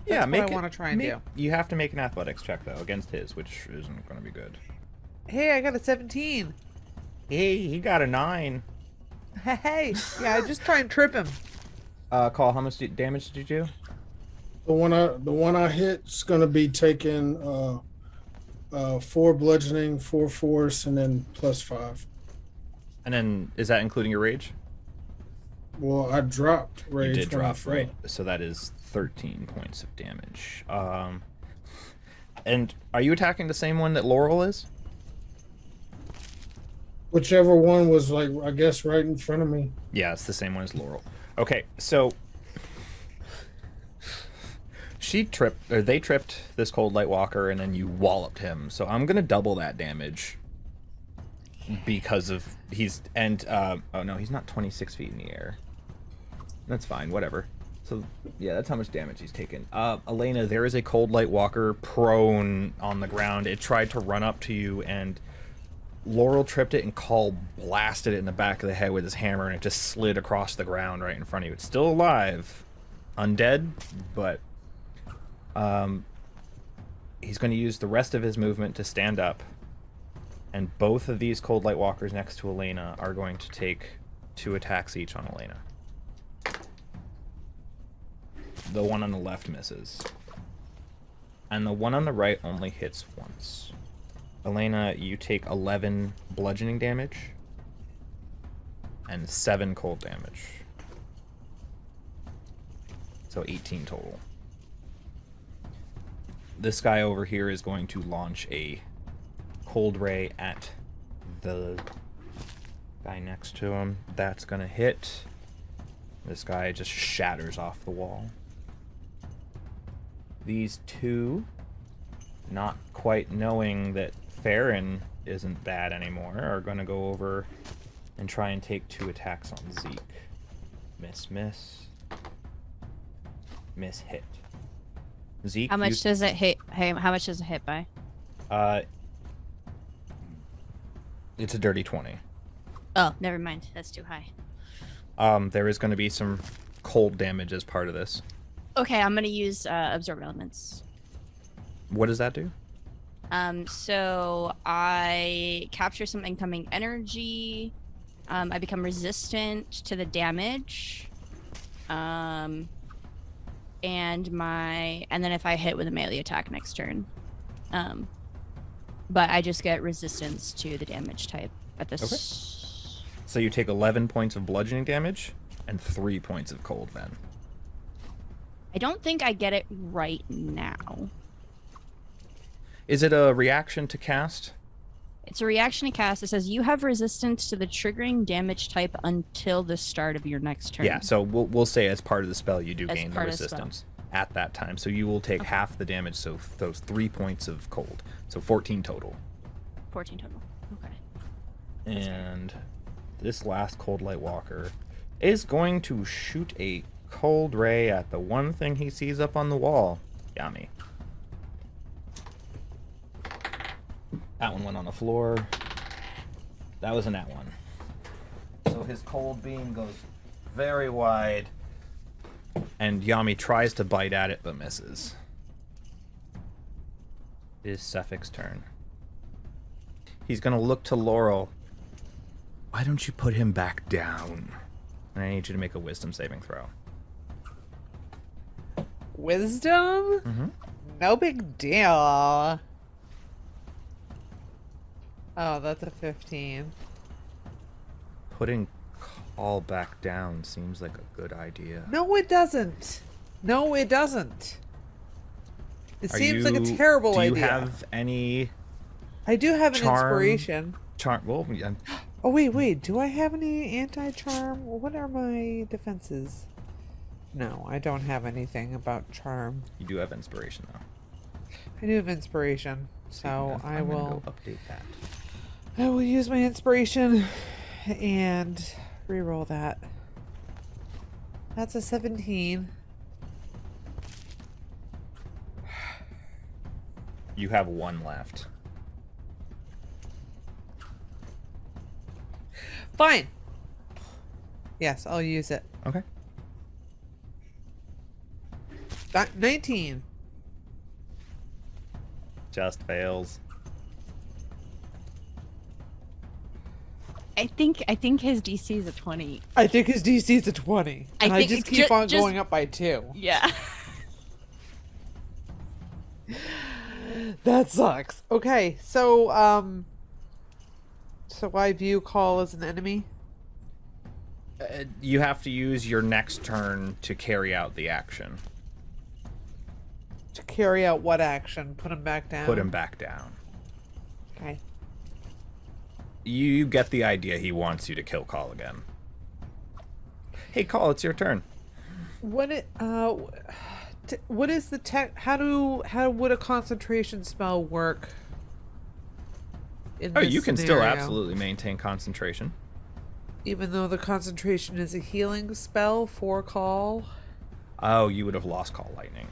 That's what I want to try and do. You have to make an athletics check, though, against his, which isn't going to be good. Hey, I got a 17. Hey, he got a 9. Hey, yeah, I just try and trip him. Call, how much damage did you do? The one I hit's gonna be taking 4 bludgeoning, 4 force, and then +5. And then, is that including your rage? Well, I dropped rage. You did when I drop, fell. right? So that is 13 points of damage. And are you attacking the same one that Laurel is? Whichever one was, like, I guess, right in front of me. Yeah, it's the same one as Laurel. Okay, so they tripped this Cold Light Walker, and then you walloped him. So I'm gonna double that damage because of oh no, he's not 26 feet in the air. That's fine, whatever. So yeah, that's how much damage he's taken. Elena, there is a Cold Light Walker prone on the ground. It tried to run up to you, and Laurel tripped it, and Call blasted it in the back of the head with his hammer, and it just slid across the ground right in front of you. It's still alive, undead, but he's going to use the rest of his movement to stand up, and both of these Cold Light Walkers next to Elena are going to take 2 attacks each on Elena. The one on the left misses, and the one on the right only hits once. Elena, you take 11 bludgeoning damage, and 7 cold damage. So 18 total. This guy over here is going to launch a cold ray at the guy next to him. That's going to hit. This guy just shatters off the wall. These two, not quite knowing that Farron isn't bad anymore, are going to go over and try and take 2 attacks on Zeke. Miss, miss. Miss, hit. Zeke, How much does it hit? Hey, how much does it hit by? It's a dirty 20. Oh, never mind. That's too high. There is going to be some cold damage as part of this. Okay, I'm gonna use absorb elements. What does that do? So I capture some incoming energy. I become resistant to the damage. And then if I hit with a melee attack next turn. But I just get resistance to the damage type at this. Okay. So you take 11 points of bludgeoning damage and 3 points of cold then. I don't think I get it right now. Is it a reaction to cast? It's a reaction to cast. It says you have resistance to the triggering damage type until the start of your next turn. Yeah, so we'll say as part of the spell you do As gain the part of the resistance at that time. So you will take half the damage, so those 3 points of cold. So 14 total. 14 total. Okay. And this last Cold Light Walker is going to shoot a cold ray at the one thing he sees up on the wall. Yummy. That one went on the floor. That was a nat one. So his cold beam goes very wide. And Yami tries to bite at it but misses. It is Sephic's turn. He's going to look to Laurel. Why don't you put him back down? And I need you to make a wisdom saving throw. Wisdom? Mm-hmm. No big deal. Oh, that's a 15. Putting Call back down seems like a good idea. No, it doesn't. No, it doesn't. It seems like a Do terrible you idea. have any I do have an charm? inspiration. charm? Well, yeah, Oh, wait. Do I have any anti-charm? What are my defenses? No, I don't have anything about charm. you do have inspiration though. I do have inspiration, so I I'm gonna will. go update that. I will use my inspiration and reroll that. That's a 17. You have 1 left. Fine. Yes, I'll use it. Okay. 19. Just fails. I think his DC is a 20. I think his DC is a 20. I And I think just it's keep on just- going up by 2. Yeah. That sucks. Okay, so I view Call as an enemy. You have to use your next turn to carry out the action. To carry out what action? Put him back down. Put him back down. Okay. You get the idea. He wants you to kill Call again. Hey, Call, it's your turn. What is the tech? How would a concentration spell work? In Oh, this you can still scenario? absolutely maintain concentration. Even though the concentration is a healing spell for Call. Oh, you would have lost Call Lightning.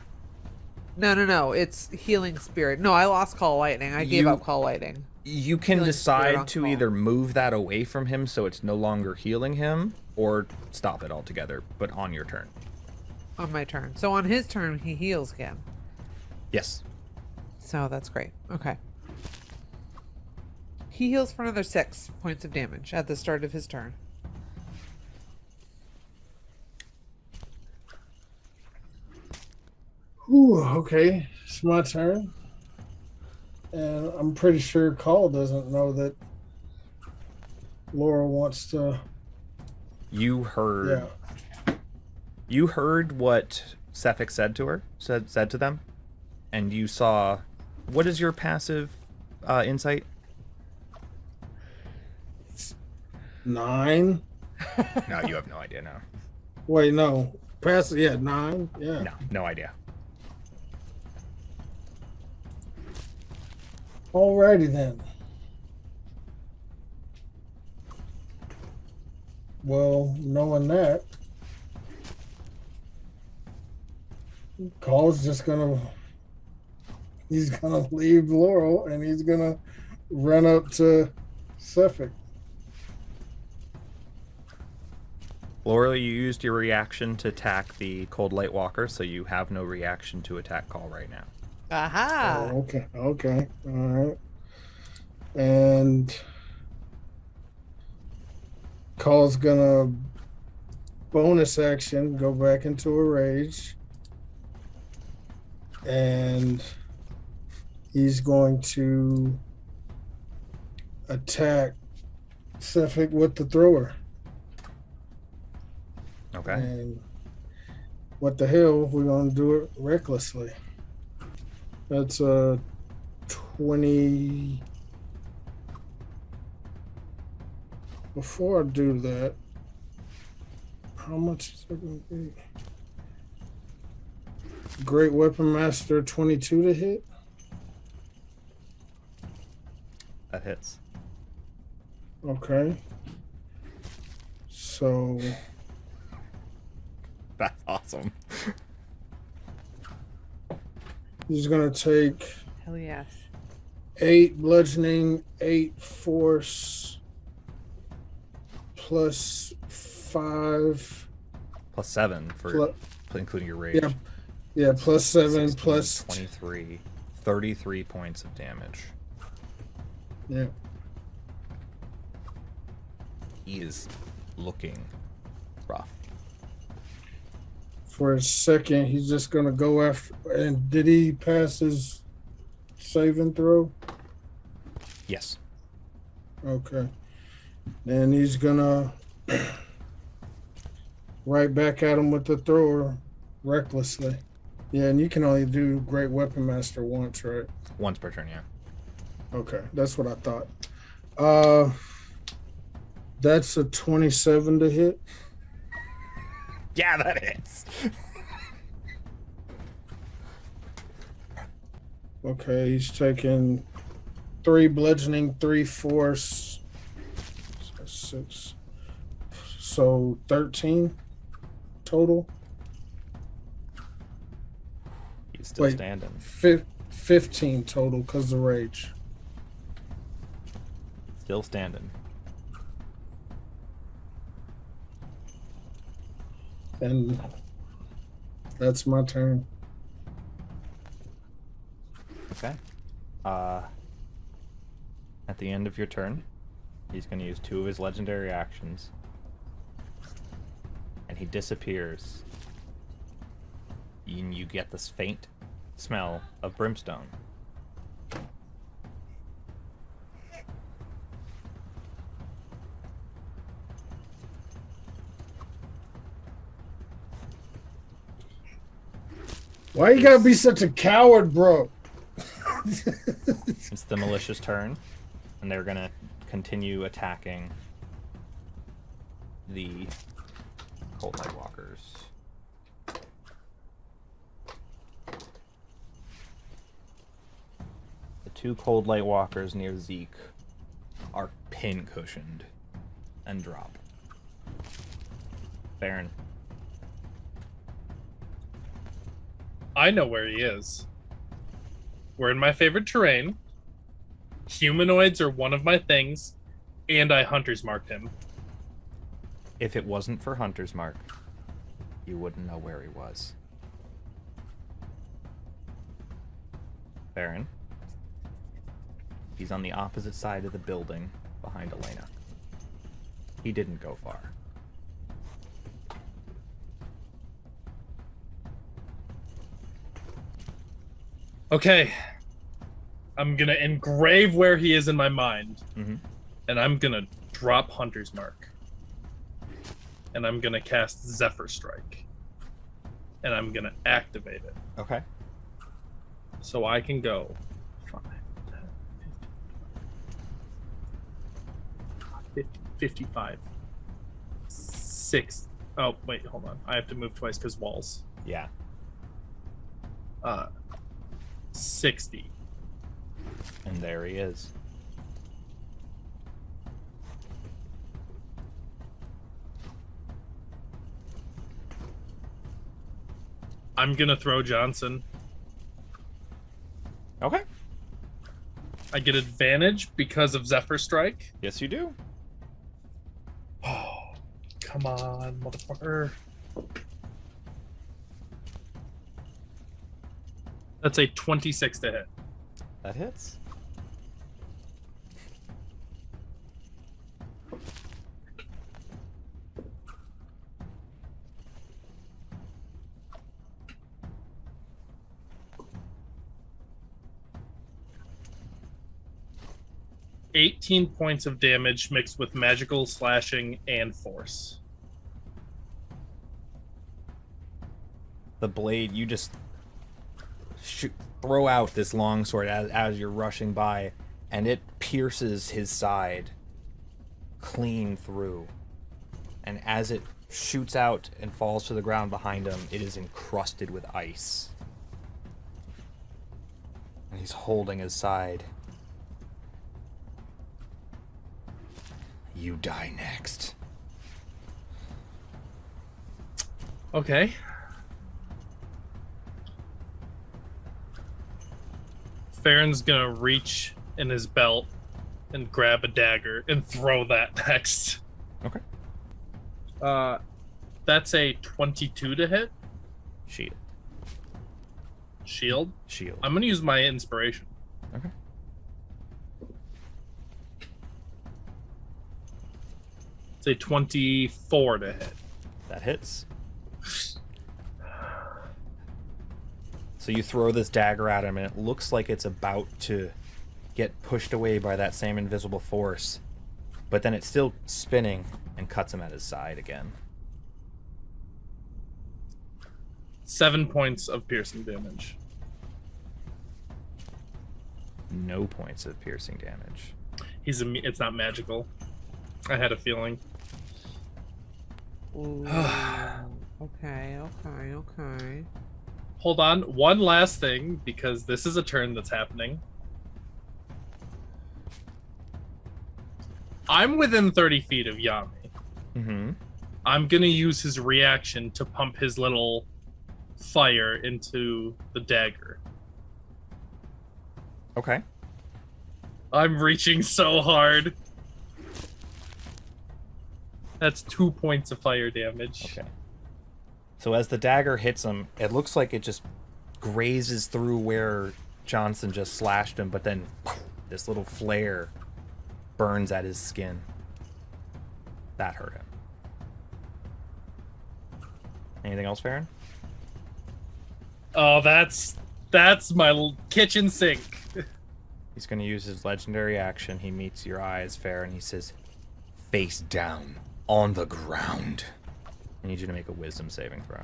No. It's healing spirit. No, I lost Call Lightning. I gave You- up Call Lightning. You can Healing spirit decide on to Call. either move that away from him so it's no longer healing him, or stop it altogether, but on your turn. On my turn. So on his turn, he heals again. Yes. So that's great. Okay. He heals for another 6 points of damage at the start of his turn. Ooh, okay, it's my turn. And I'm pretty sure Call doesn't know that Laura wants to You heard. Yeah. You heard what Sefik said to her. Said to them, and you saw. What is your passive insight? 9. No, you have no idea. No. Wait, no. Pass. Yeah, 9. Yeah. No idea. Alrighty then. Well, knowing that, Call's just he's gonna leave Laurel and he's gonna run up to Suffolk. Laura, you used your reaction to attack the Cold Light Walker, so you have no reaction to attack Call right now. Aha! Oh, okay, all right. And Call's gonna bonus action go back into a rage, and he's going to attack Suffolk with the thrower. Okay. And what the hell? We're gonna do it recklessly. That's a 20. Before I do that, how much is it going to be? Great Weapon Master 22 to hit. That hits. Okay. So That's awesome. he's going to take Hell yes. 8 bludgeoning, 8 force, plus 5. Plus 7 for Plu- including your rage. Yeah, plus 7, 16, plus 23. 33 points of damage. Yeah. He is looking rough. For a second, he's just gonna go after. And did he pass his saving throw? Yes. Okay. And he's gonna right back at him with the thrower, recklessly. Yeah, and you can only do Great Weapon Master once, right? Once per turn, yeah. Okay, that's what I thought. That's a 27 to hit. Yeah, that hits. Okay, he's taking 3 bludgeoning, 3 force, so 6. So 13 total. He's still Wait. standing. 15 total because of rage. Still standing. And that's my turn. Okay. At the end of your turn, he's going to use 2 of his legendary actions. And he disappears. And you get this faint smell of brimstone. Why you gotta be such a coward, bro? It's the malicious turn, and they're gonna continue attacking the Cold Light Walkers. The 2 Cold Light Walkers near Zeke are pin-cushioned and drop. Baron. I know where he is. We're in my favorite terrain. Humanoids are one of my things, and I hunter's marked him. If it wasn't for Hunter's Mark, you wouldn't know where he was. Baron. He's on the opposite side of the building behind Elena. He didn't go far. Okay. I'm gonna engrave where he is in my mind, Mm-hmm. and I'm gonna drop Hunter's Mark. and I'm gonna cast Zephyr Strike, and I'm gonna activate it. Okay. So I can go 5, 10, 55, 6. Oh, wait, hold on. I have to move twice because walls. Yeah. 60. And there he is. I'm gonna throw Johnson. Okay. I get advantage because of Zephyr Strike. Yes, you do. Oh, come on, motherfucker. That's a 26 to hit. That hits. $18 points of damage mixed with magical slashing and force. The blade, you just throw out this longsword as you're rushing by, and it pierces his side clean through. And as it shoots out and falls to the ground behind him, it is encrusted with ice. And he's holding his side. You die next. Okay. Farron's gonna reach in his belt and grab a dagger and throw that next. Okay. That's a 22 to hit. Shield. Shield. Shield. I'm gonna use my inspiration. Okay. It's a 24 to hit. That hits. So you throw this dagger at him, and it looks like it's about to get pushed away by that same invisible force. But then it's still spinning and cuts him at his side again. 7 points of piercing damage. No points of piercing damage. It's not magical. I had a feeling. Ooh, okay. Hold on. One last thing, because this is a turn that's happening. I'm within 30 feet of Yami. Mm-hmm. I'm going to use his reaction to pump his little fire into the dagger. Okay. I'm reaching so hard. That's 2 points of fire damage. Okay. So as the dagger hits him, it looks like it just grazes through where Johnson just slashed him, but then this little flare burns at his skin. That hurt him. Anything else, Farron? Oh, that's my kitchen sink. He's going to use his legendary action. He meets your eyes, Farron. He says, Face down, on the ground. I need you to make a wisdom saving throw.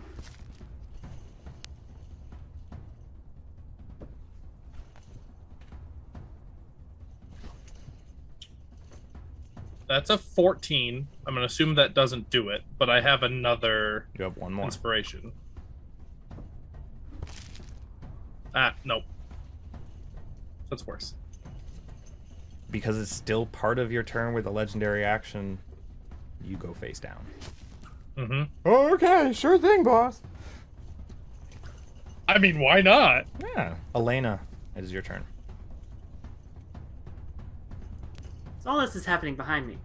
That's a 14. I'm going to assume that doesn't do it, but I have another You have one more. inspiration. Ah, nope. That's worse. Because it's still part of your turn with a legendary action, you go face down. Mm-hmm. Okay, sure thing, boss. I mean, why not? Yeah. Elena, it is your turn. So all this is happening behind me.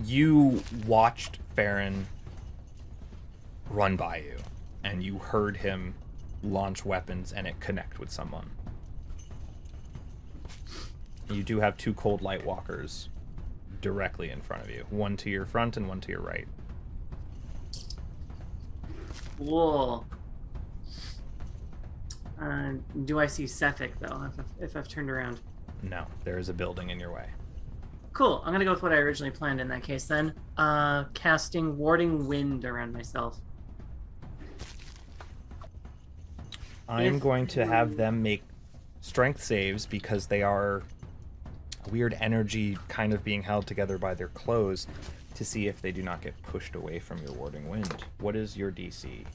You watched Farron run by you, and you heard him launch weapons and it connect with someone. You do have two cold light walkers directly in front of you. One to your front and one to your right. Cool. Do I see Sefik though? If I've turned around. No, there is a building in your way. Cool. I'm gonna go with what I originally planned in that case then. Casting Warding Wind around myself. I'm If going to have you- them make strength saves because they are weird energy kind of being held together by their clothes to see if they do not get pushed away from your warding wind. What is your DC?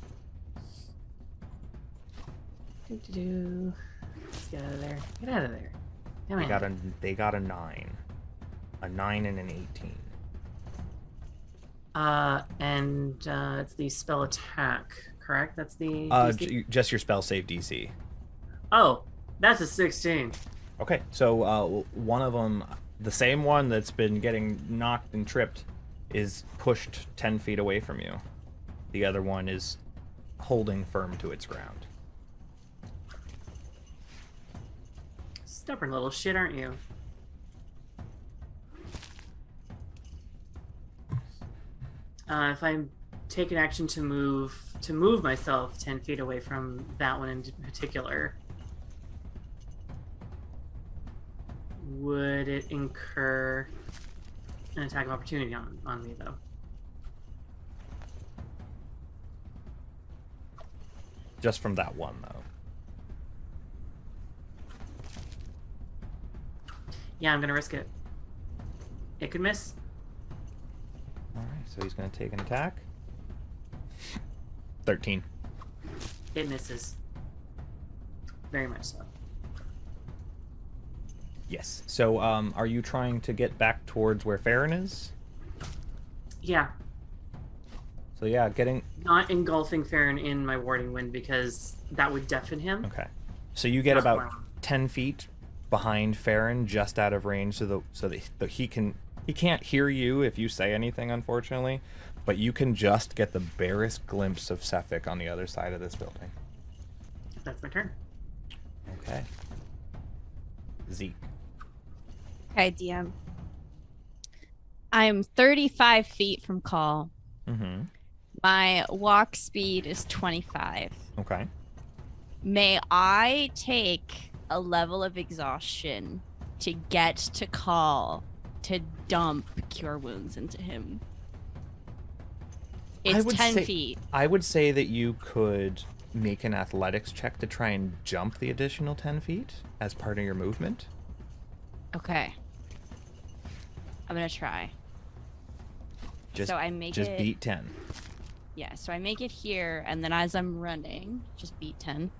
Let's get out of there. Get out of there. Come They on. got a 9. A 9 and an 18. It's the spell attack, correct? That's the DC? Just your spell save DC. Oh, that's a 16. Okay, so one of them, the same one that's been getting knocked and tripped, is pushed 10 feet away from you. The other one is holding firm to its ground. Stubborn little shit, aren't you? If I take an action to move myself 10 feet away from that one in particular, would it incur an attack of opportunity on me, though? Just from that one, though. Yeah, I'm gonna risk it. It could miss. Alright, so he's going to take an attack. 13. It misses. Very much so. Yes. So, are you trying to get back towards where Farron is? Yeah, So, yeah, getting... not engulfing Farron in my warding wind because that would deafen him. Okay. So you get Not about well. 10 feet behind Farron, just out of range, so that he can't hear you if you say anything, unfortunately, but you can just get the barest glimpse of Sefik on the other side of this building. That's my turn. Okay. Zeke. Okay, DM. I am 35 feet from call. Mm-hmm. My walk speed is 25. Okay. May I take a level of exhaustion to get to call to dump cure wounds into him? I It's would 10 say- feet. I would say that you could make an athletics check to try and jump the additional 10 feet as part of your movement. Okay. I'm gonna try. Just, So I make just it- beat 10. Yeah, so I make it here, and then as I'm running, just beat 10.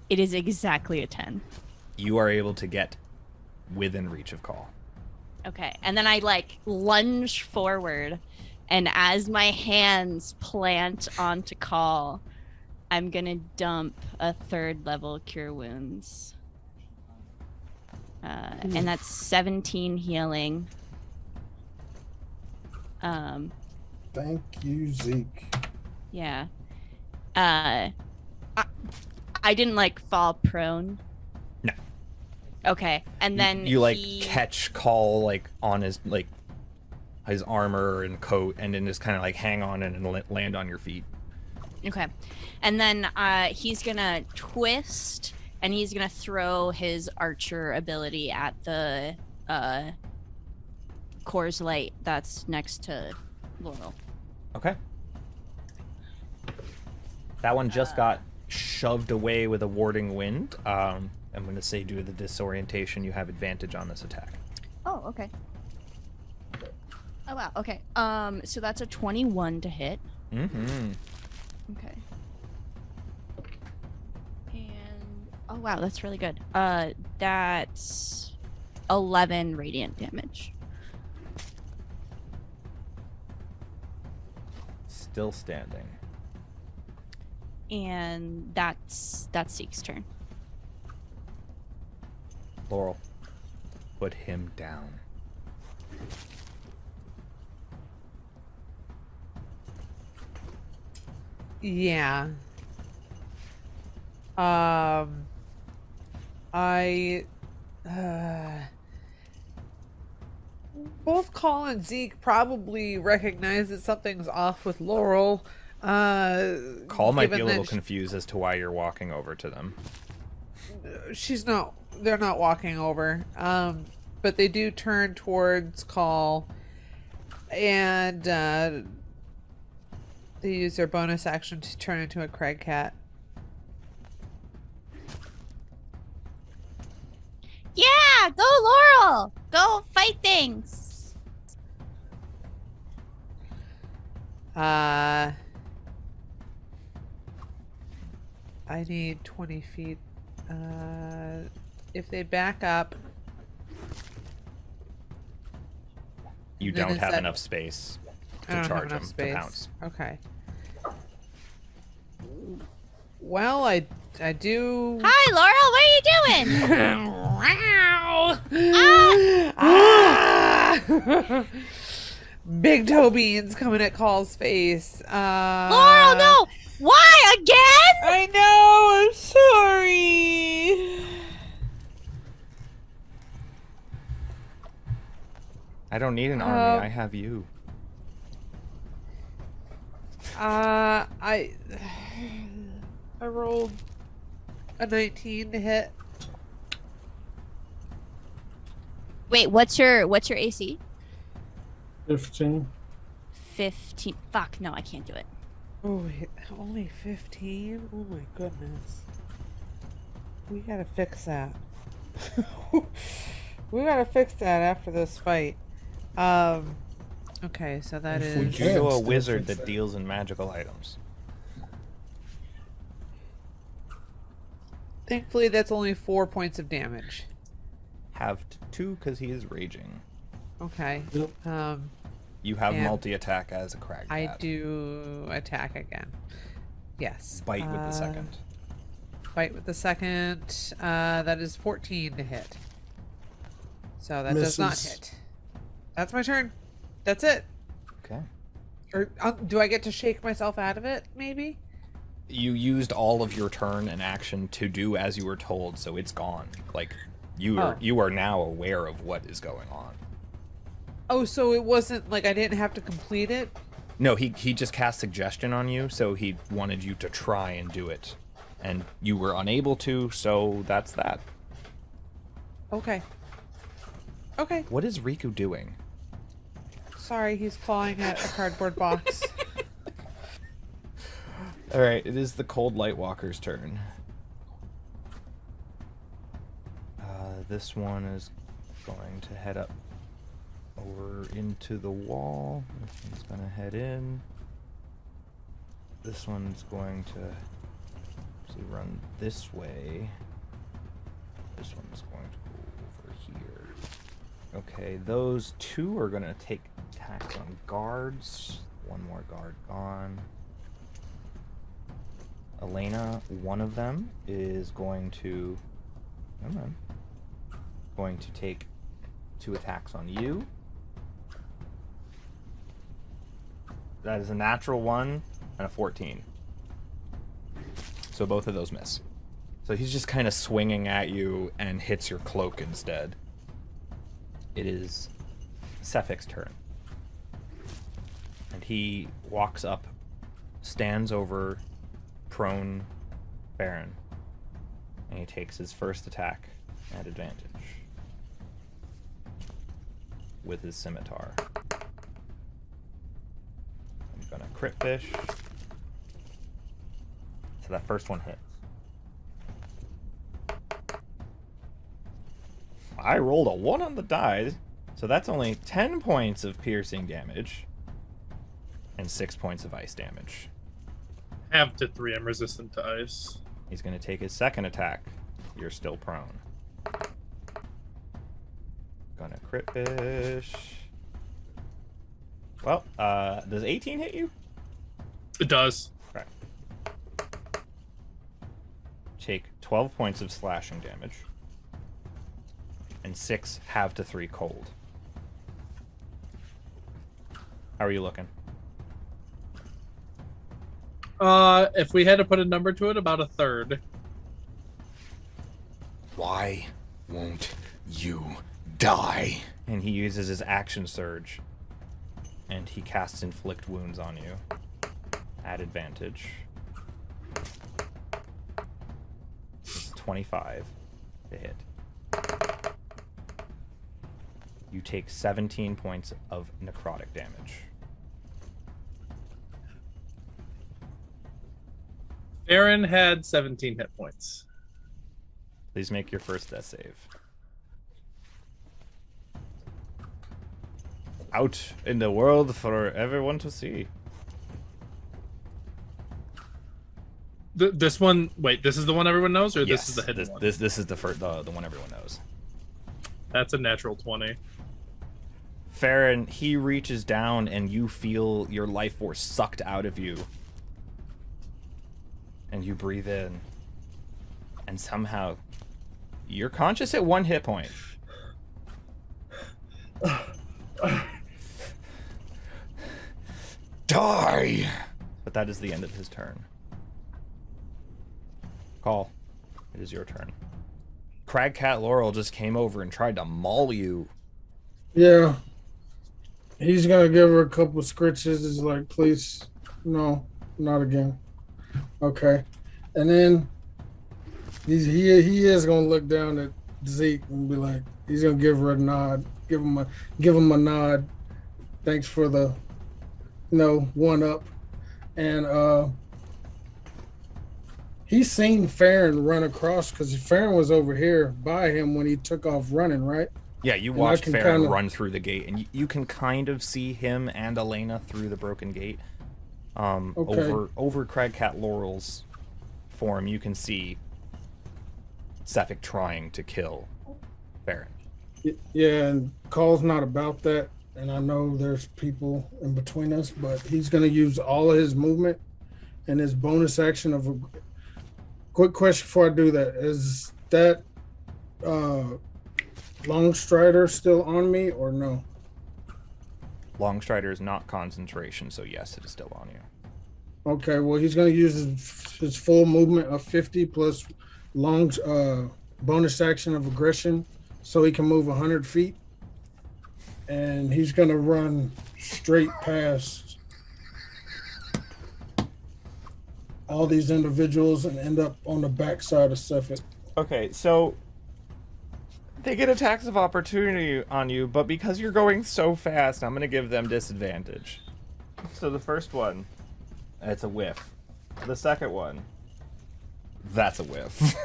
It is exactly a 10. You are able to get within reach of call. Okay, and then I like lunge forward, and as my hands plant onto call, I'm gonna dump a 3rd level cure wounds. And that's 17 healing. Thank you, Zeke. Yeah. I didn't like fall prone. No. Okay, and then you like he... catch call like on his armor and coat, and then just kind of like hang on it and land on your feet. Okay, and then he's gonna twist, and he's gonna throw his archer ability at the Coors Light that's next to Laurel. Okay. That one just got shoved away with a warding wind. I'm going to say due to the disorientation, you have advantage on this attack. Oh, okay. Oh wow. Okay. So that's a 21 to hit. Mm-hmm. Okay. And oh wow, that's really good. That's 11 radiant damage. Still standing. And that's Zeke's turn. Laurel, put him down. Yeah. I both Call and Zeke probably recognize that something's off with Laurel. Call might be a given little that confused as to why you're walking over to them. she's not. They're not walking over. But they do turn towards Call, and they use their bonus action to turn into a Craig cat. Yeah, go Laurel! Go fight things! I need 20 feet. If they back up... You Then don't is have that- enough space I to don't charge have them enough to space. pounce. Okay. Well, I do... Hi, Laurel, what are you doing? Ah! Big toe beans coming at Call's face. Laurel, no! Why again? I know, I'm sorry. I don't need an army. I have you. I rolled a 19 to hit. Wait, what's your AC? 15. 15. Fuck, no, I can't do it. Oh, only 15? Oh my goodness. We gotta fix that. We gotta fix that after this fight. Okay, so that If we is... can. You know a still wizard fix that that. deals in magical items. Thankfully, that's only 4 points of damage. Have 2 because he is raging. Okay. Yep. You have Yeah. multi-attack as a crag I cat. do attack again. Yes. Bite with the second. Bite with the second. That is 14 to hit. So that does not Misses. hit. That's my turn. That's it. Okay. Or do I get to shake myself out of it? Maybe. You used all of your turn and action to do as you were told, so it's gone. Like you are now aware of what is going on. Oh, so it wasn't like I didn't have to complete it. No, he just cast suggestion on you, so he wanted you to try and do it, and you were unable to. So that's that. Okay. Okay. What is Riku doing? Sorry, he's clawing at a cardboard box. All right, it is the Cold Lightwalker's turn. This one is going to head up over into the wall. This one's going to head in. This one's going to actually run this way. This one's going to go over here. Okay, those 2 are going to take attacks on guards. One more guard gone. Elena, one of them is going to... Come on. Going to take 2 attacks on you. That is a natural 1 and a 14. So both of those miss. So he's just kind of swinging at you and hits your cloak instead. It is Sephic's turn. And he walks up, stands over prone Baron, and he takes his first attack at advantage with his scimitar. I'm gonna crit fish. So that first one hits. I rolled a 1 on the die, so that's only 10 points of piercing damage and 6 points of ice damage. Have to 3. I'm resistant to ice. He's going to take his second attack. You're still prone. Gonna crit fish. Well, does 18 hit you? It does. Right. Take 12 points of slashing damage. And 6 half to 3 cold. How are you looking? If we had to put a number to it, about a third. Why won't you die? And he uses his action surge. And he casts inflict wounds on you. At advantage. 25. to hit. You take 17 points of necrotic damage. Aaron had 17 hit points. Please make your first death save. Out in the world for everyone to see. This one, wait, this is the one everyone knows, or Yes, this is the hidden one? This is the first, the one everyone knows. That's a natural 20. Farron, he reaches down and you feel your life force sucked out of you. And you breathe in. And somehow you're conscious at 1 hit point. Die! But that is the end of his turn. Call. It is your turn. Cragcat Laurel just came over and tried to maul you. Yeah. He's gonna give her a couple scritches. He's like, please, no, not again. Okay. And then he is gonna look down at Zeke and be like, he's gonna give her a nod, give him a nod. Thanks for the, 1 up. And he's seen Farron run across because Farron was over here by him when he took off running, right? Yeah, you watched Farron run through the gate, and you can kind of see him and Elena through the broken gate. Over Cragcat Laurel's form, you can see Sefik trying to kill Farron. Yeah, and Call's not about that, and I know there's people in between us, but he's going to use all of his movement and his bonus action of a... Quick question before I do that. Is that Longstrider still on me or no? Longstrider is not concentration, so yes, it is still on you. Okay, well, he's going to use his full movement of 50 plus bonus action of aggression, so he can move 100 feet. And he's going to run straight past all these individuals and end up on the backside of Sefik. Okay, so they get attacks of opportunity on you, but because you're going so fast, I'm going to give them disadvantage. So the first one, it's a whiff. The second one, that's a whiff.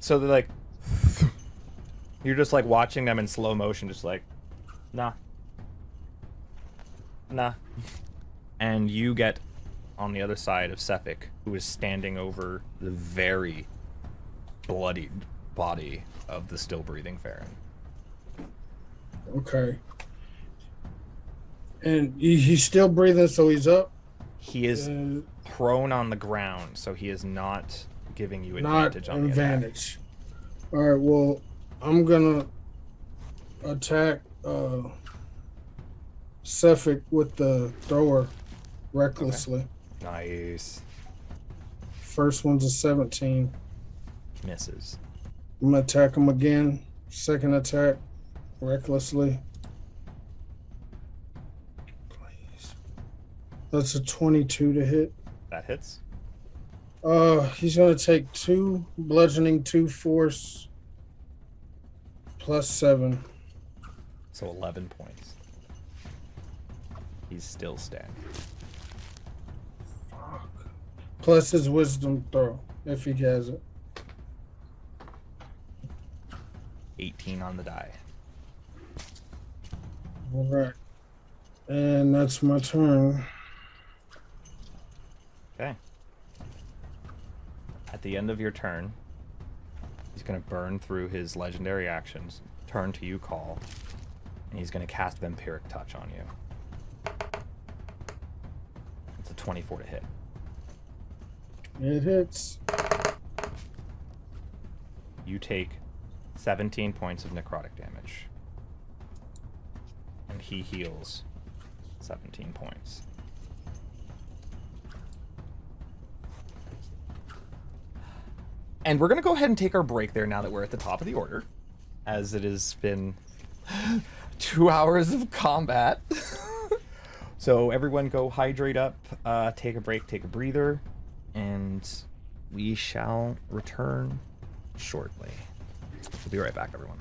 So they're like, you're just like watching them in slow motion, just like, nah. And you get on the other side of Sefik, who is standing over the very bloodied body of the still breathing Farron. Okay. And he's still breathing, so he's up? He is prone on the ground, so he is not giving you advantage on the attack. All right, well, I'm going to attack Sefik with the thrower recklessly. Okay. Nice. First one's a 17. Misses. I'm going to attack him again. Second attack, recklessly. Please. That's a 22 to hit. That hits. He's going to take 2 bludgeoning, 2 force, plus 7. So 11 points. He's still standing. Fuck. Plus his wisdom throw, if he has it. 18 on the die. All right. And that's my turn. Okay. At the end of your turn, he's going to burn through his legendary actions, turn to you, Call, and he's going to cast Vampiric Touch on you. It's a 24 to hit. It hits. You take 17 points of necrotic damage. And he heals 17 points. And we're going to go ahead and take our break there now that we're at the top of the order, as it has been 2 hours of combat. So everyone go hydrate up, take a break, take a breather, and we shall return shortly. We'll be right back, everyone.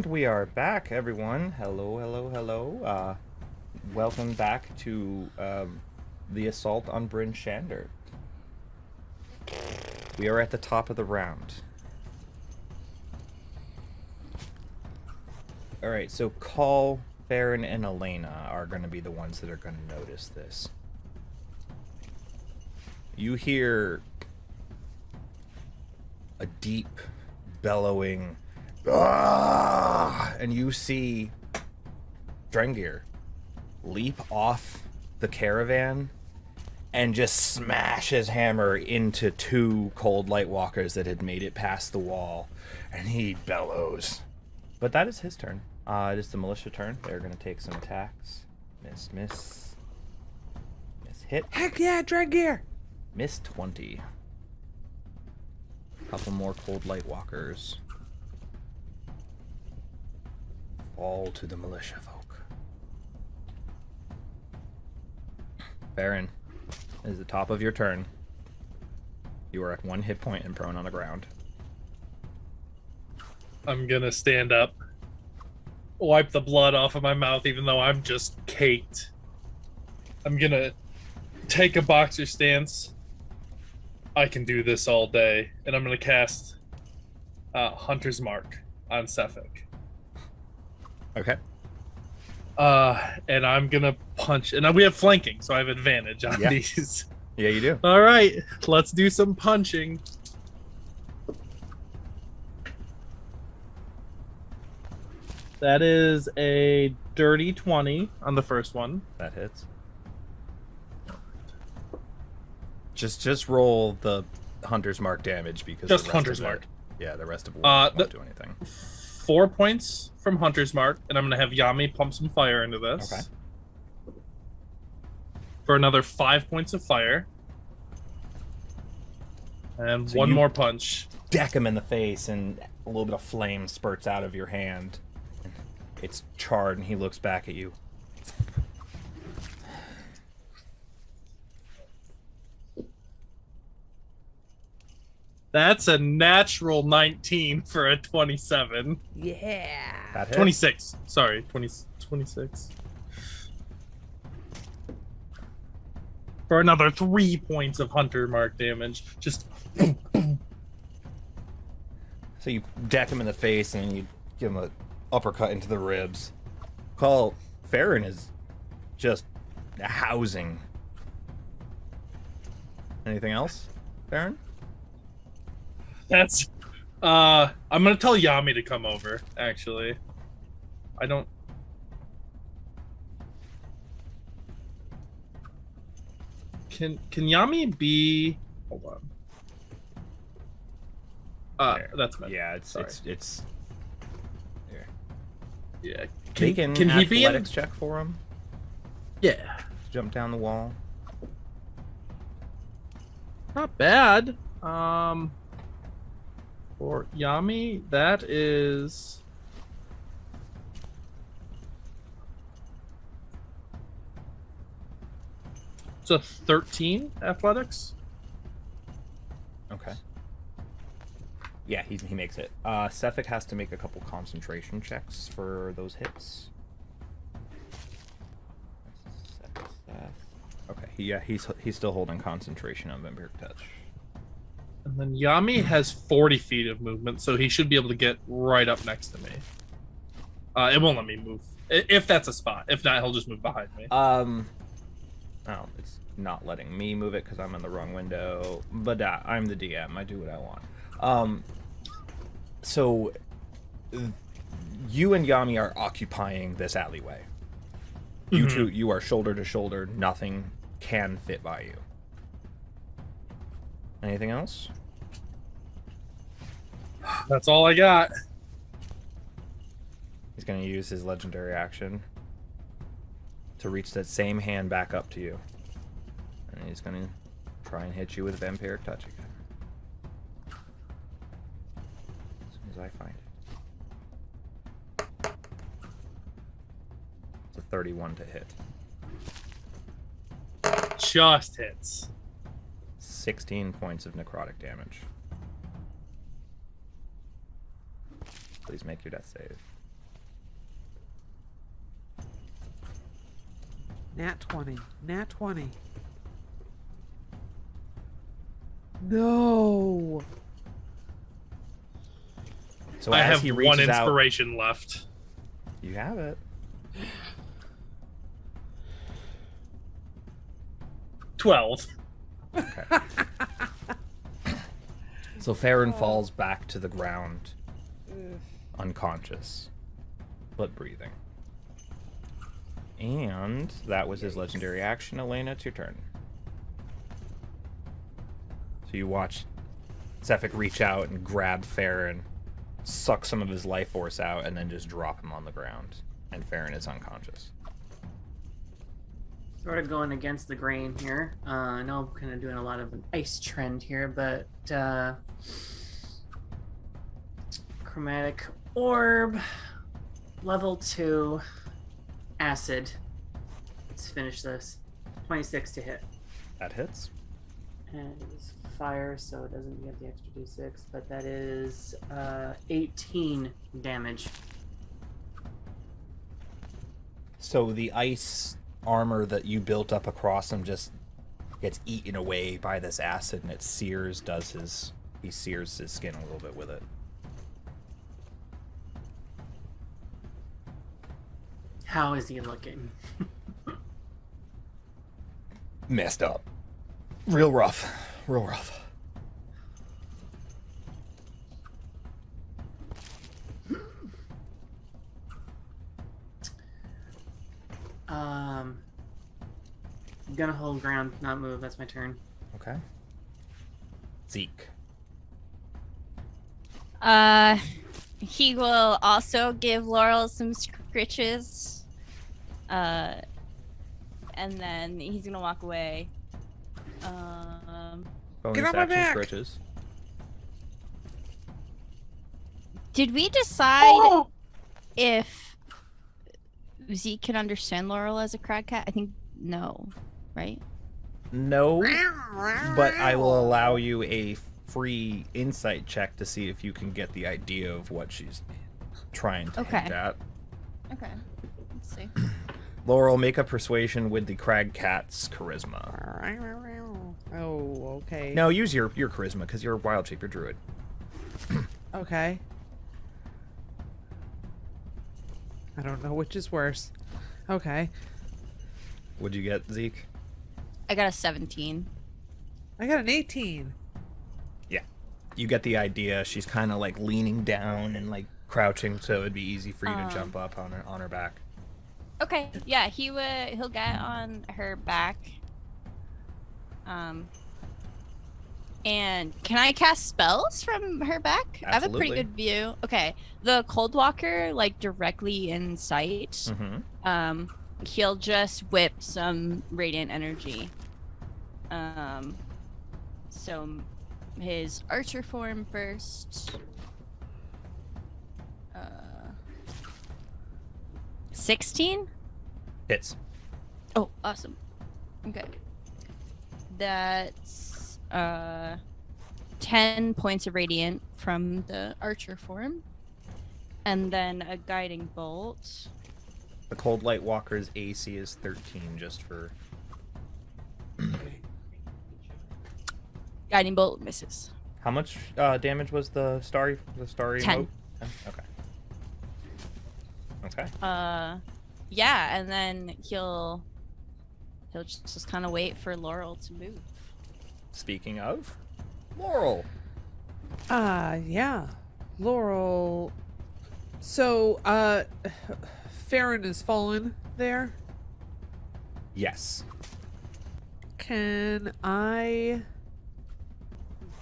we are back, everyone. Hello, hello, hello. Welcome back to the assault on Bryn Shander. We are at the top of the round. Alright, so Call, Farron, and Elena are going to be the ones that are going to notice this. You hear a deep, bellowing, "Ah!" and you see Drengir leap off the caravan and just smash his hammer into two cold light walkers that had made it past the wall, and he bellows. But that is his turn. It is the militia turn. They're going to take some attacks. Miss, miss. Miss, hit. Heck yeah, Drengir! Miss 20. Couple more cold light walkers. Fall to the militia folk. Baron, it is the top of your turn. You are at 1 hit point and prone on the ground. I'm gonna stand up, wipe the blood off of my mouth, even though I'm just caked. I'm gonna take a boxer stance. I can do this all day, and I'm gonna cast Hunter's Mark on Sefik. Okay. And I'm gonna punch, and we have flanking, so I have advantage on Yeah. these. Yeah, you do. All right, let's do some punching. That is a dirty 20 on the first one. That hits. Just roll the Hunter's Mark damage because Just the rest Hunter's of it- Mark. Yeah, the rest of it Uh, won't do anything. 4 points from Hunter's Mark, and I'm gonna have Yami pump some fire into this. Okay. For another 5 points of fire. And So one you- more punch. Deck him in the face, and a little bit of flame spurts out of your hand. It's charred, and he looks back at you. That's a natural 19 for a 27. Yeah. That hit. 26. Sorry, 26. For another 3 points of Hunter Mark damage. Just So you deck him in the face, and you give him an uppercut into the ribs. Call Farron is just housing. Anything else, Farron? that's I'm gonna tell Yami to come over, actually. I don't Can Yami be hold on. There. That's better. Yeah, it's Sorry. it's. Here. Yeah. Make an Can he be in? athletics check for him? Yeah. Jump down the wall. Not bad. For Yami, that is it's a 13 athletics. Okay. Yeah, he makes it. Sefik has to make a couple concentration checks for those hits. Okay, he's still holding concentration on Vampiric Touch. And then Yami has 40 feet of movement, so he should be able to get right up next to me. It won't let me move. If that's a spot. If not, he'll just move behind me. Oh, it's not letting me move it because I'm in the wrong window. But I'm the DM. I do what I want. So you and Yami are occupying this alleyway. You two, you are shoulder to shoulder. Nothing can fit by you. Anything else? That's all I got. He's going to use his legendary action to reach that same hand back up to you. And he's going to try and hit you with Vampiric Touch again. As soon as I find it. It's a 31 to hit. Just hits. 16 points of necrotic damage. Please make your death save. Nat 20. Nat 20. No. So I as have he one reaches out, inspiration left. you have it. 12. Okay. So Farron falls back to the ground, unconscious, but breathing. And that was his legendary action. Elena, it's your turn. So you watch Cephik reach out and grab Farron, suck some of his life force out, and then just drop him on the ground. And Farron is unconscious. Sort of going against the grain here. I know I'm kind of doing a lot of an ice trend here, but chromatic orb, level 2, acid. Let's finish this. 26 to hit. That hits. And it's fire, so it doesn't get the extra d6, but that is 18 damage. So the ice armor that you built up across him just gets eaten away by this acid, and it sears, he sears his skin a little bit with it. How is he looking? Messed up. Real rough. Real rough. I'm gonna hold ground, not move. That's my turn. Okay. Zeke. He will also give Laurel some scritches. And then he's gonna walk away. Bonus Get on my action back. scritches. Did we decide if Zeke can understand Laurel as a crag cat? I think no, right? No, but I will allow you a free insight check to see if you can get the idea of what she's trying to hint at. Okay. Let's see. Laurel, make a persuasion with the crag cat's charisma. Oh, okay. No, use your charisma because you're a wild shape, you're druid. Okay. I don't know which is worse. Okay. What'd you get, Zeke? I got a 17. I got an 18. Yeah. You get the idea. She's kind of like leaning down and like crouching, so it'd be easy for you to jump up on her back. Okay, yeah, he'll get on her back. And can I cast spells from her back? I have a pretty Absolutely. good view. Okay, the Cold Walker, like directly in sight. Mm-hmm. He'll just whip some radiant energy. So his archer form first. 16? Hits. Oh, awesome. Okay. That's 10 points of radiant from the archer form. And then a guiding bolt. The Cold Light Walker's AC is 13, just for... Guiding bolt misses. How much damage was the starry 10. mote? 10? Okay. Okay. Yeah, and then he'll just kind of wait for Laurel to move. Speaking of, Laurel. Yeah. Laurel. So, Farron is fallen there. Yes. Can I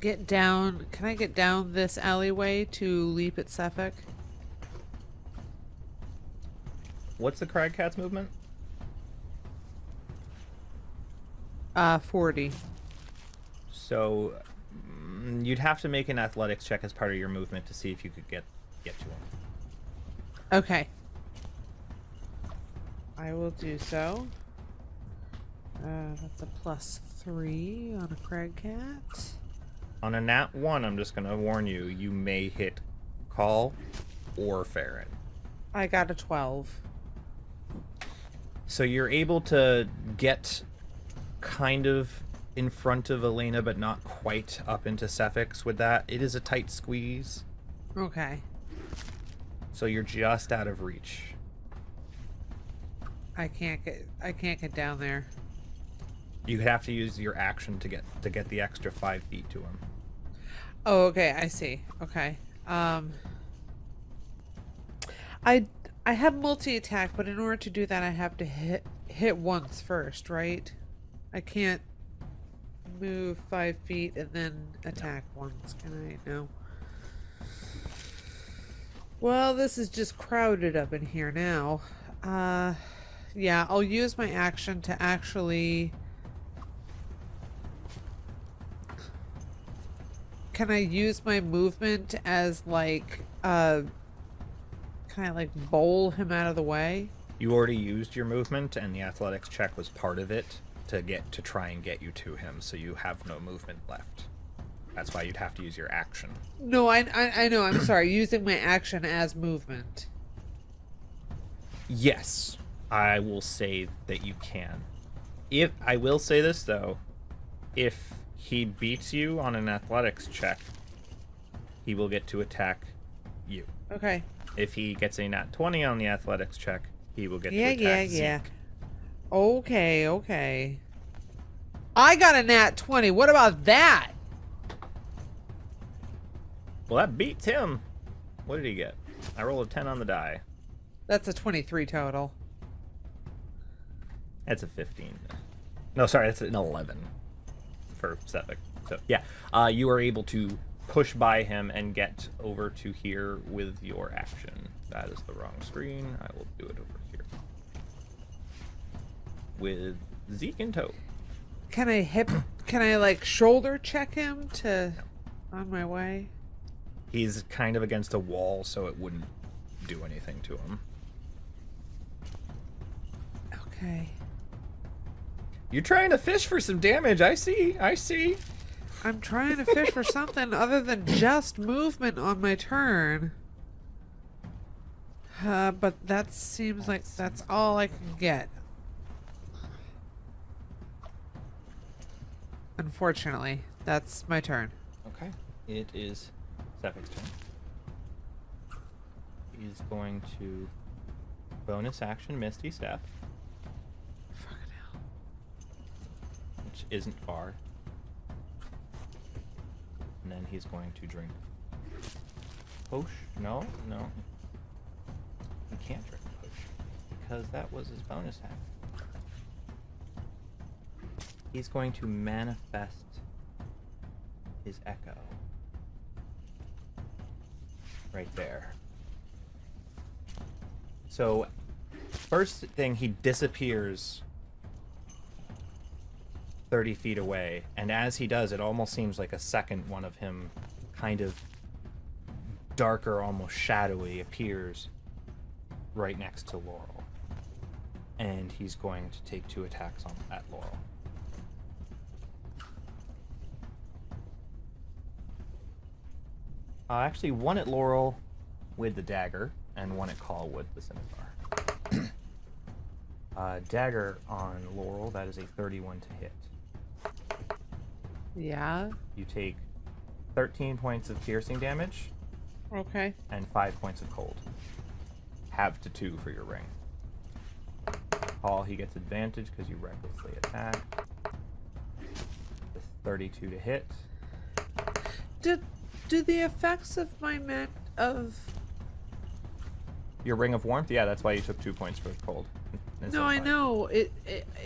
get down? Can I get down this alleyway to leap at Cephik? What's the Crag Cat's movement? 40. So you'd have to make an athletics check as part of your movement to see if you could get to him. Okay. I will do so. That's a +3 on a crag cat. On a nat 1, I'm just going to warn you, you may hit Call or Farron. I got a 12. So you're able to get kind of in front of Elena, but not quite up into Cephix with that. It is a tight squeeze, Okay. so you're just out of reach. I can't get down there. You have to use your action to get the extra 5 feet to him. Oh, okay, I see. Okay. I have multi-attack, but in order to do that I have to hit once first, right? I can't move 5 feet and then attack once, can I? No. Well, this is just crowded up in here now. Yeah, I'll use my action to actually... Can I use my movement as like, can I like bowl him out of the way? You already used your movement, and the athletics check was part of it to try and get you to him, so you have no movement left. That's why you'd have to use your action. No, I know, I'm sorry, using my action as movement. Yes, I will say that you can. If I will say this though, if he beats you on an athletics check, he will get to attack you. Okay. If he gets a nat 20 on the athletics check, he will get to attack Zeke. Okay. I got a nat 20. What about that? Well, that beats him. What did he get? I rolled a 10 on the die. That's a 23 total. That's a 15. No, sorry, that's an 11 for Cephix. So, yeah, you are able to push by him and get over to here with your action. That is the wrong screen. I will do it over here. With Zeke in tow. Can I like shoulder check him to on my way? He's kind of against a wall, so it wouldn't do anything to him. Okay. You're trying to fish for some damage. I see. I'm trying to fish for something other than just movement on my turn. But that seems like that's all I can get. Unfortunately, that's my turn. Okay. It is Cephix's turn. He's going to bonus action Misty Step, Fucking hell. which isn't far. And then he's going to drink potion. No. He can't drink potion because that was his bonus action. He's going to manifest his echo right there. So, first thing, he disappears 30 feet away, and as he does, it almost seems like a second one of him, kind of darker, almost shadowy, appears right next to Laurel. And he's going to take 2 attacks at Laurel. Actually, 1 at Laurel with the dagger, and 1 at Call with the scimitar. Dagger on Laurel, that is a 31 to hit. Yeah. You take 13 points of piercing damage Okay. and 5 points of cold. Halved to 2 for your ring. Call, he gets advantage because you recklessly attack. The 32 to hit. Do the effects of my Your ring of warmth? Yeah, that's why you took 2 points for cold. No, I know. It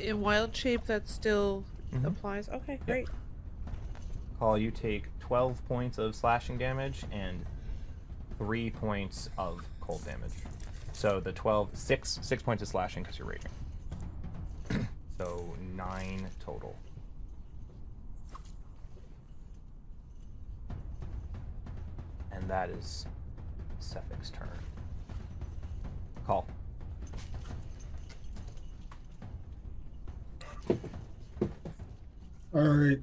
in wild shape that still applies. Okay, great. Call, you take 12 points of slashing damage and 3 points of cold damage. So the 6 points of slashing because you're raging. So 9 total. And that is Cephix's turn. Call. All right.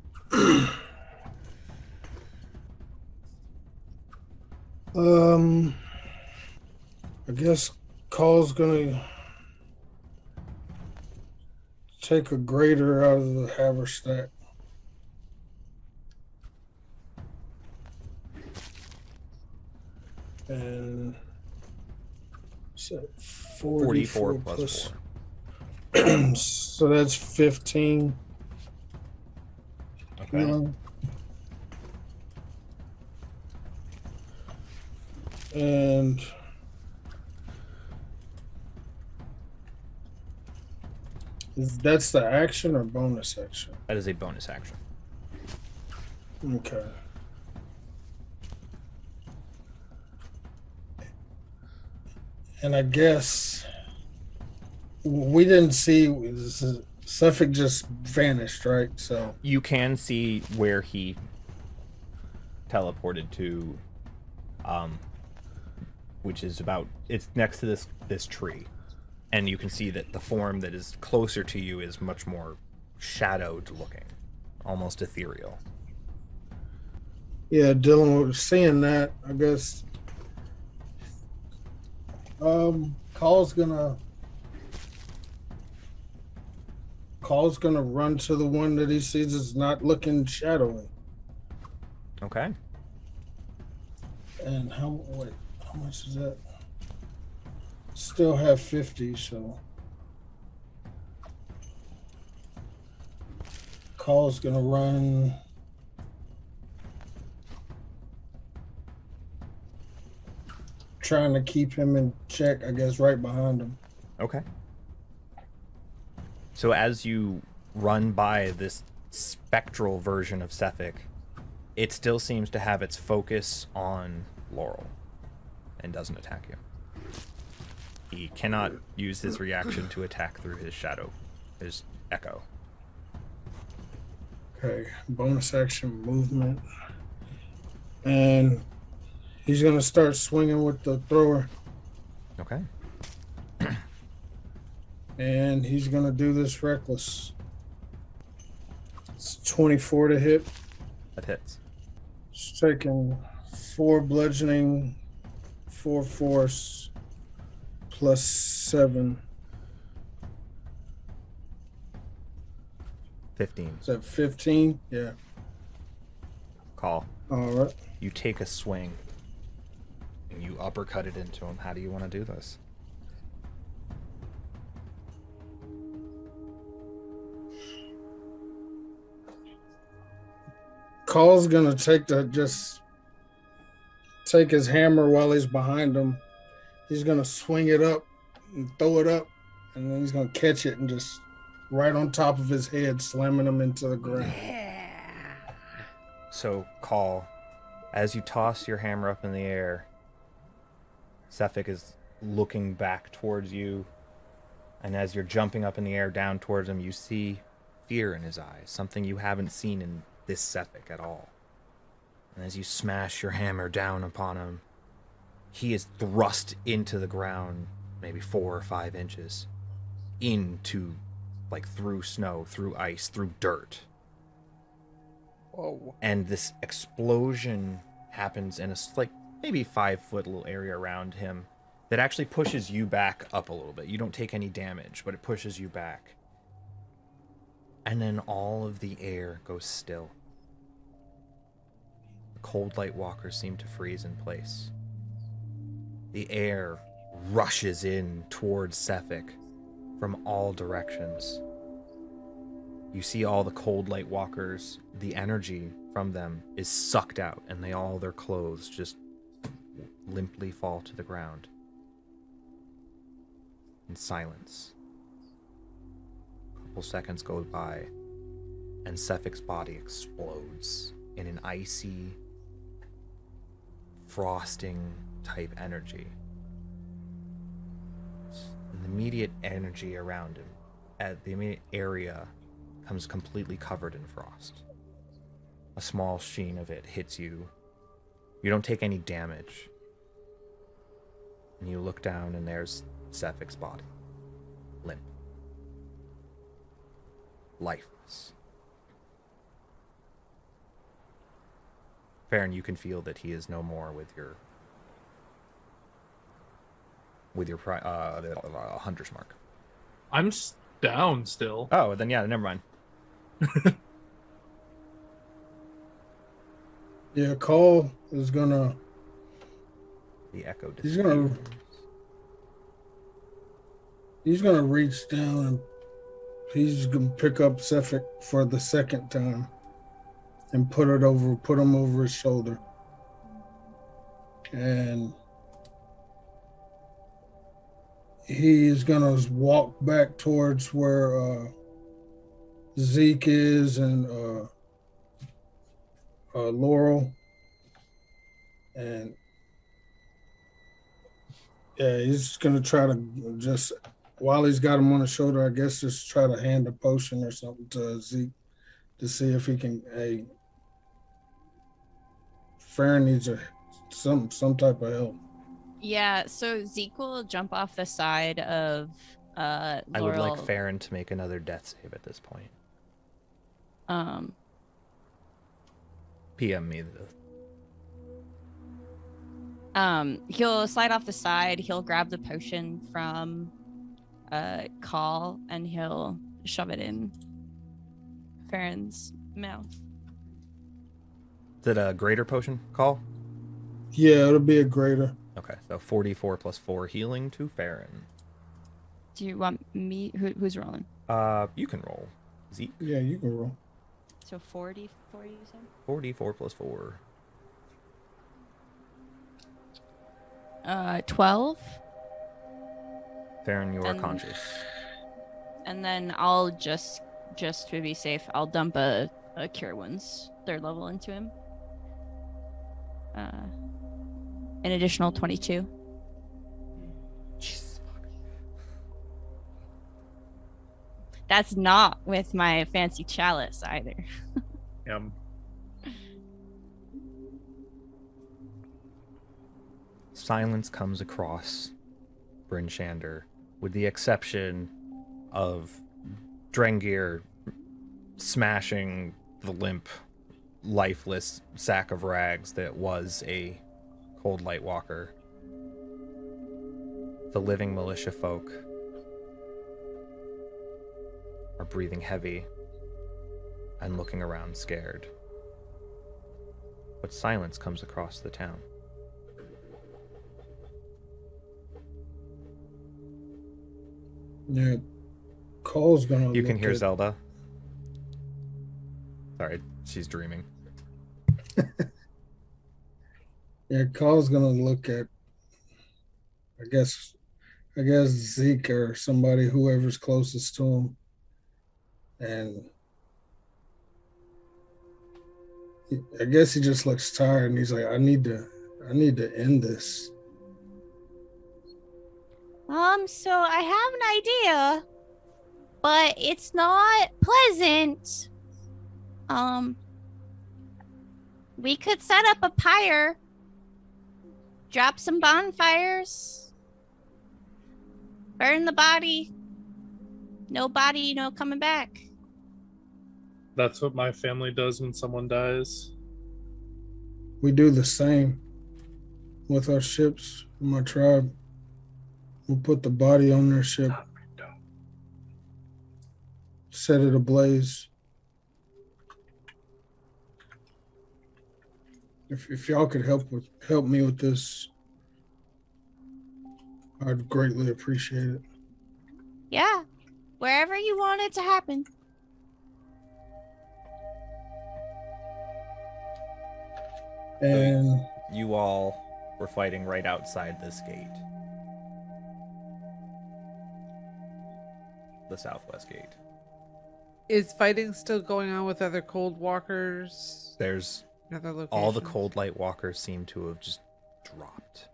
I guess Call's gonna take a greater out of the haversack. And so 44 plus plus 4. so that's 15. Okay. Healing. And that's the action or bonus action? That is a bonus action. Okay. And I guess we didn't see Suffolk just vanished, right? So You can see where he teleported to, which is it's next to this tree, and you can see that the form that is closer to you is much more shadowed looking, almost ethereal. yeah, Dylan was seeing that. I guess Call's gonna run to the one that he sees is not looking shadowy. Okay. And how much is that? Still have 50, so Call's gonna run. Trying to keep him in check, I guess, right behind him. Okay. So as you run by this spectral version of Sefik, it still seems to have its focus on Laurel and doesn't attack you. He cannot use his reaction to attack through his shadow, his echo. Okay, bonus action movement. And he's going to start swinging with the thrower. Okay. And he's going to do this reckless. It's 24 to hit. That hits. He's taking 4 bludgeoning, 4 force, plus 7. 15. Is that 15? Yeah. Call. All right. You take a swing and you uppercut it into him. How do you want to do this? Call's gonna take his hammer while he's behind him. He's gonna swing it up and throw it up, and then he's gonna catch it and just right on top of his head, slamming him into the ground. So, Call, as you toss your hammer up in the air, Sefik is looking back towards you, and as you're jumping up in the air down towards him, you see fear in his eyes, something you haven't seen in this Sefik at all. And as you smash your hammer down upon him, he is thrust into the ground, maybe 4 or 5 inches, through snow, through ice, through dirt. Whoa. And this explosion happens in a maybe 5-foot little area around him that actually pushes you back up a little bit. You don't take any damage, but it pushes you back. And then all of the air goes still. The cold light walkers seem to freeze in place. The air rushes in towards Sefik from all directions. You see all the cold light walkers, the energy from them is sucked out, and their clothes just limply fall to the ground. In silence. A couple seconds go by, and Sefik's body explodes in an icy, frosting type energy. And the immediate energy around him, at the immediate area, comes completely covered in frost. A small sheen of it hits you. You don't take any damage. And you look down, and there's Sefik's body. Limp. Lifeless. Farron, you can feel that he is no more with your hunter's mark. I'm down still. Oh, then yeah, never mind. Yeah, Call is gonna. The echo He's gonna- disappears. He's gonna reach down and he's gonna pick up Cephik for the second time and put him over his shoulder. And he is gonna walk back towards where Zeke is and Laurel. And yeah, he's gonna try to just, while he's got him on his shoulder, I guess just try to hand a potion or something to Zeke to see if he can. Hey, Farron needs some type of help. Yeah, so Zeke will jump off the side of Laurel. I would like Farron to make another death save at this point. PM me the. He'll slide off the side. He'll grab the potion from Call and he'll shove it in Farron's mouth. Is it a greater potion call? Yeah, it'll be a greater. Okay, so 44 plus 4 healing to Farron. Do you want me? Who's rolling? You can roll. Zeke. Yeah, you can roll. So 40 you said? 44 plus 4. 12. Farron, you are Then- conscious. And then I'll just to be safe, I'll dump a Cure Wounds 3rd level into him. An additional 22. Jesus. That's not with my fancy chalice either. Silence comes across Bryn Shander, with the exception of Drengir smashing the limp, lifeless sack of rags that was a Cold Light Walker. The living militia folk are breathing heavy and looking around scared. But silence comes across the town. Yeah, Call's gonna. You can look hear at- Zelda. Sorry, she's dreaming. Yeah, Call's gonna look at. I guess Zeke or somebody, whoever's closest to him, and I guess he just looks tired, and he's like, "I need to end this." So I have an idea, but it's not pleasant. We could set up a pyre, drop some bonfires, burn the body. No body, no coming back. That's what my family does when someone dies. We do the same with our ships. My tribe. We'll put the body on their ship, set it ablaze. If y'all could help me with this, I'd greatly appreciate it. Yeah, wherever you want it to happen. And You all were fighting right outside this gate. The southwest gate. Is fighting still going on with other cold walkers? There's in other locations? all the Cold Light Walkers seem to have just dropped.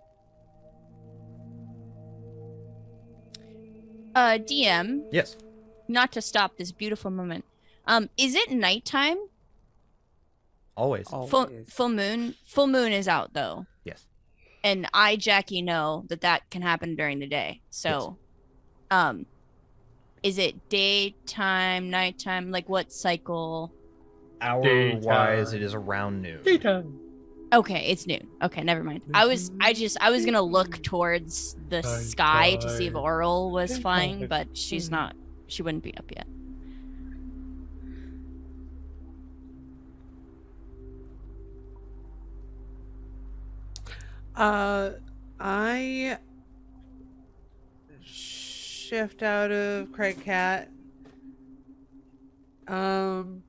DM, Yes. not to stop this beautiful moment. Is it nighttime? Always. Always. Full moon is out though. Yes. And I, Jackie, know that can happen during the day. So, is it daytime, nighttime? Like what cycle? Hour-wise, Daytime. it is around noon. Daytime. Okay, it's noon. Okay, never mind. I was gonna look towards the sky to see if Auril was flying, but she's not she wouldn't be up yet. I shift out of Craig Cat. And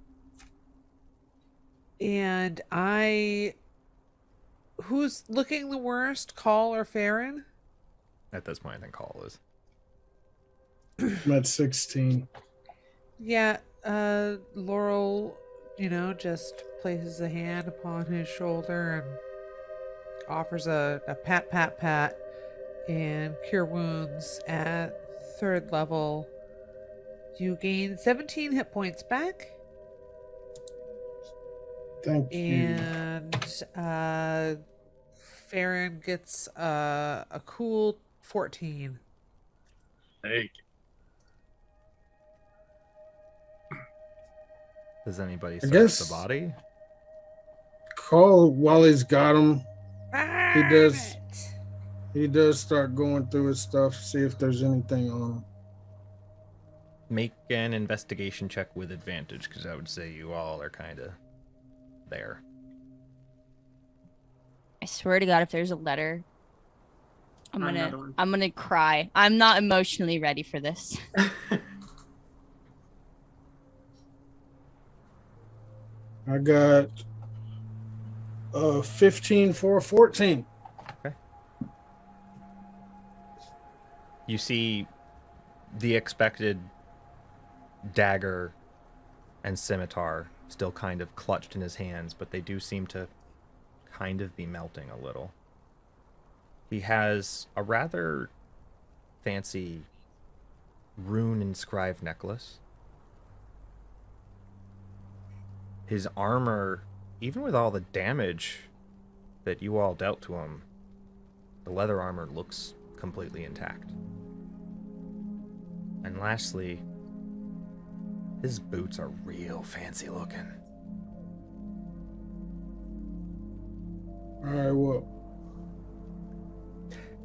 who's looking the worst, Call or Farron? At this point, I think Call is. I'm at 16. Yeah, Laurel, just places a hand upon his shoulder and offers a pat, pat, pat, and cure wounds at 3rd level. You gain 17 hit points back. Thank you. And Farron gets a cool 14. Thank you. Does anybody I search guess- the body? Call while he's got him. Burn does. it. He does start going through his stuff, see if there's anything on him. Make an investigation check with advantage, because I would say you all are kind of there. I swear to God, if there's a letter, Another one. I'm gonna cry. I'm not emotionally ready for this. I got 15 for 14. You see the expected dagger and scimitar still kind of clutched in his hands, but they do seem to kind of be melting a little. He has a rather fancy rune-inscribed necklace. His armor, even with all the damage that you all dealt to him, the leather armor looks completely intact. And lastly, his boots are real fancy looking. All right, well,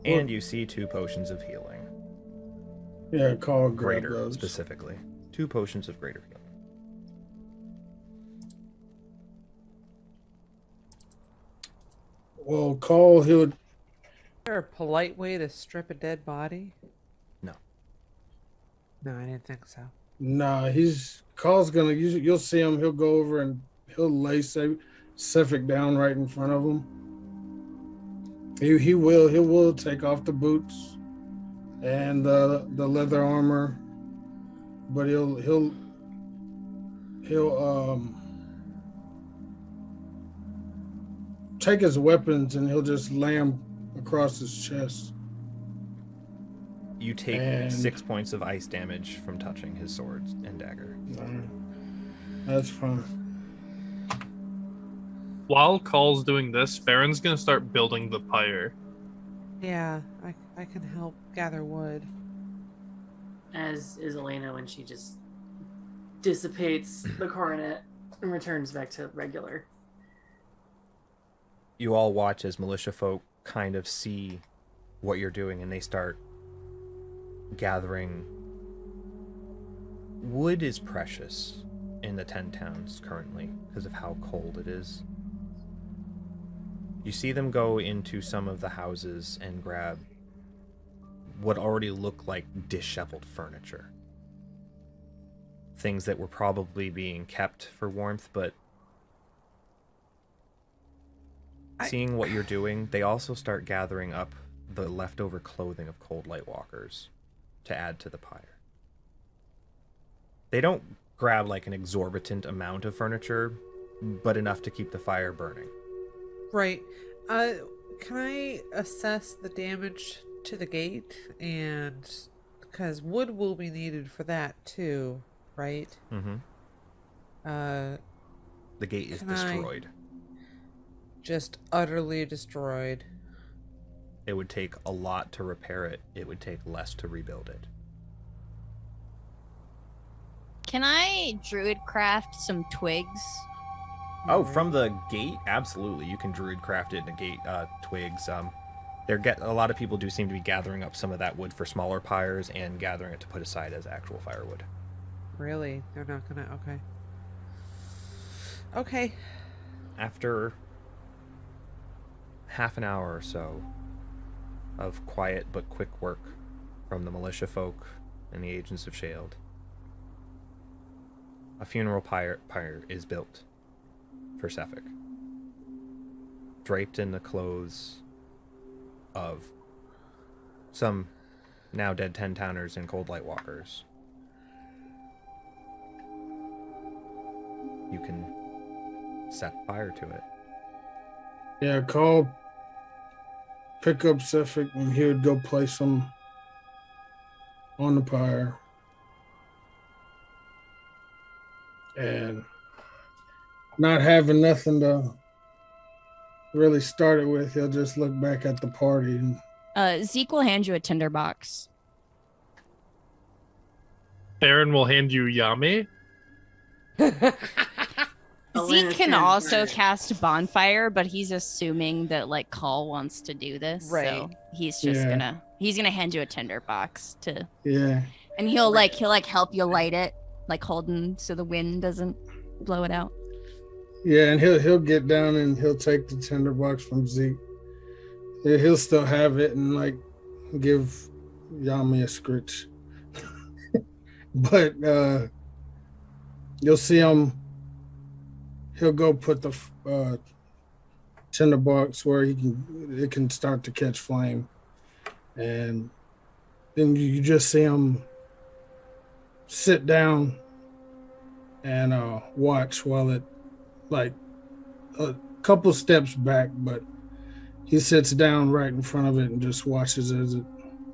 And you see 2 potions of healing. yeah, call grab Greater, those. specifically. 2 potions of greater healing. Well, Call, he would. Is there a polite way to strip a dead body? No. No, I didn't think so. Nah, Call's gonna. You'll see him. He'll go over and he'll lay Sefik down right in front of him. He will take off the boots and the leather armor, but he'll take his weapons and he'll just lay them across his chest. You take And- 6 points of ice damage from touching his sword and dagger. That's fine. While Call's doing this, Farron's gonna start building the pyre. Yeah, I can help gather wood. As is Elena when she just dissipates the coronet and returns back to regular. You all watch as militia folk kind of see what you're doing, and they start gathering. Wood is precious in the 10 towns currently because of how cold it is. You see them go into some of the houses and grab what already look like disheveled furniture. Things that were probably being kept for warmth, but seeing what you're doing, they also start gathering up the leftover clothing of Cold Light Walkers to add to the pyre. They don't grab like an exorbitant amount of furniture, but enough to keep the fire burning. Right. Can I assess the damage to the gate? And because wood will be needed for that too, right? Mm-hmm. The gate is Can I- destroyed. Just utterly destroyed. It would take a lot to repair it. It would take less to rebuild it. Can I druid craft some twigs? Oh, from the gate? Absolutely. You can druid craft it in the gate twigs. A lot of people do seem to be gathering up some of that wood for smaller pyres and gathering it to put aside as actual firewood. Really? They're not gonna. Okay. Okay. After half an hour or so of quiet but quick work from the militia folk and the agents of SHAILD, a funeral pyre is built for Sefik, draped in the clothes of some now dead 10-towners and cold light walkers. You can set fire to it. Yeah, call, pick up Sefik, and he would go place him on the pyre. And not having nothing to really start it with, he'll just look back at the party. And Zeke will hand you a tinderbox. Baron will hand you Yami. Zeke can also cast bonfire, but he's assuming that like Call wants to do this, Right. so he's just gonna hand you a tinderbox to, yeah, and he'll help you light it, like holding so the wind doesn't blow it out. yeah, and he'll get down and he'll take the tinderbox from Zeke. Yeah, he'll still have it and like give Yami a scritch. But you'll see him. He'll go put the tinderbox where it can start to catch flame, and then you just see him sit down and watch while it, like, a couple steps back, but he sits down right in front of it and just watches as it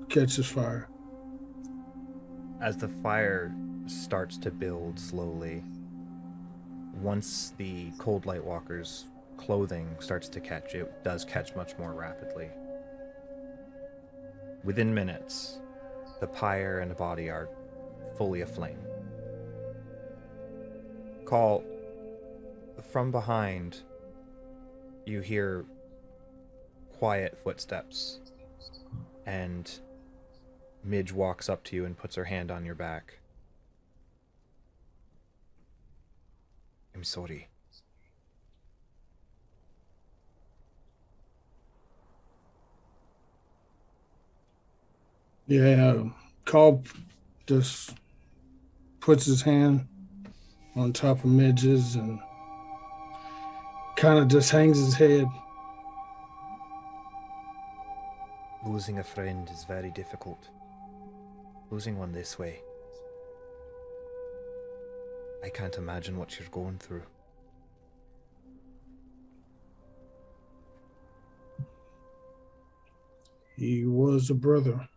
catches fire. As the fire starts to build slowly, once the cold light walker's clothing starts to catch, it does catch much more rapidly. Within minutes, the pyre and the body are fully aflame. Call, from behind, you hear quiet footsteps, and Midge walks up to you and puts her hand on your back. I'm sorry. Yeah, Call just puts his hand on top of Midge's and kind of just hangs his head. Losing a friend is very difficult. Losing one this way. I can't imagine what you're going through. He was a brother.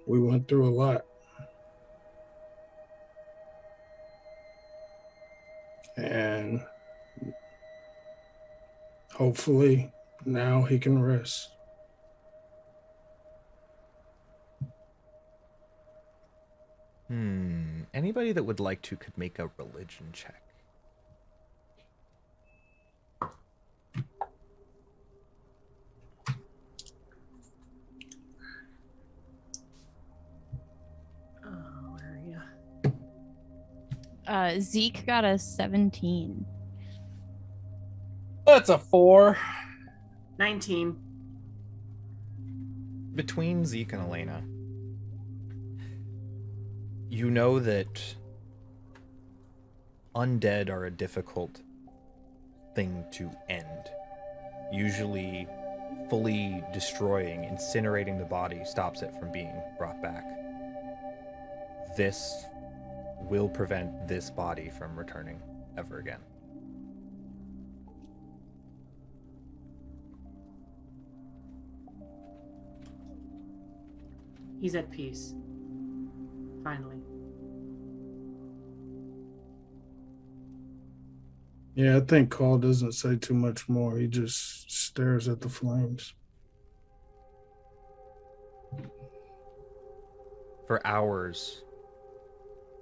We went through a lot. And hopefully now he can rest. Anybody that would like to could make a religion check. Where are you? Zeke got a 17. That's a 4. 19. Between Zeke and Elena, you know that undead are a difficult thing to end. Usually, fully destroying, incinerating the body stops it from being brought back. This will prevent this body from returning ever again. He's at peace. Finally. Yeah, I think Call doesn't say too much more. He just stares at the flames. For hours,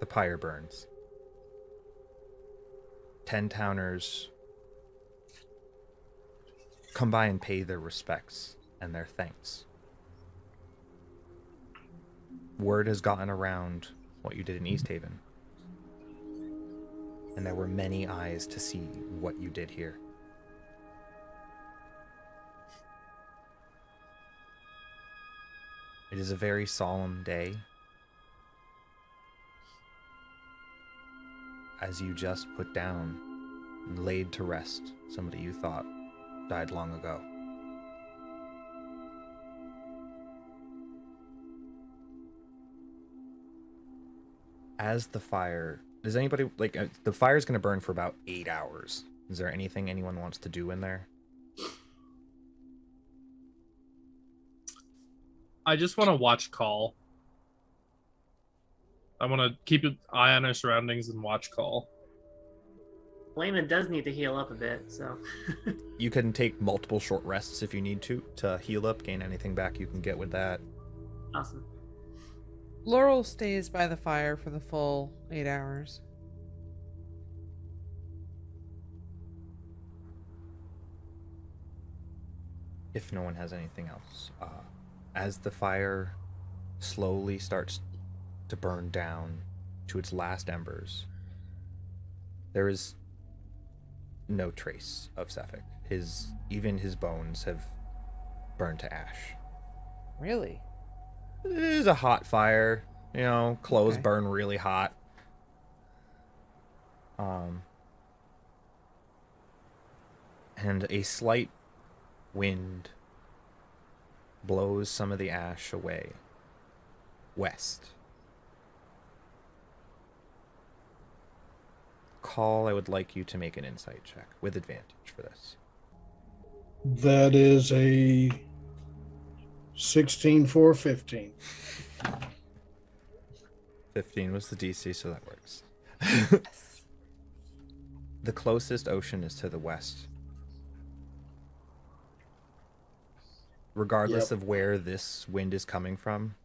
the pyre burns. 10 towners come by and pay their respects and their thanks. Word has gotten around what you did in East Haven, and there were many eyes to see what you did here. It is a very solemn day, as you just put down and laid to rest somebody you thought died long ago. As the fire, does anybody, like, the fire's going to burn for about 8 hours. Is there anything anyone wants to do in there? I just want to watch Call. I want to keep an eye on our surroundings and watch Call. Layman does need to heal up a bit, so. You can take multiple short rests if you need to heal up, gain anything back you can get with that. Awesome. Laurel stays by the fire for the full 8 hours. If no one has anything else. As the fire slowly starts to burn down to its last embers, there is no trace of Sefik. Even his bones have burned to ash. Really? It is a hot fire. Clothes Okay. burn really hot. And a slight wind blows some of the ash away west. Call, I would like you to make an insight check with advantage for this. That is a 16 for 15. 15 was the DC, so that works. The closest ocean is to the west. Regardless of where this wind is coming from,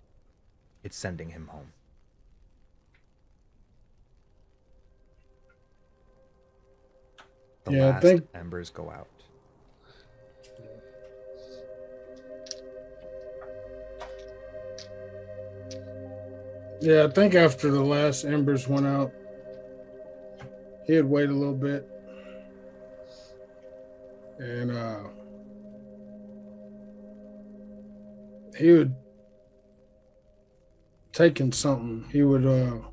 it's sending him home. The Yeah, I last think- embers go out. Yeah, I think after the last embers went out, he'd wait a little bit. And he would taking something, he would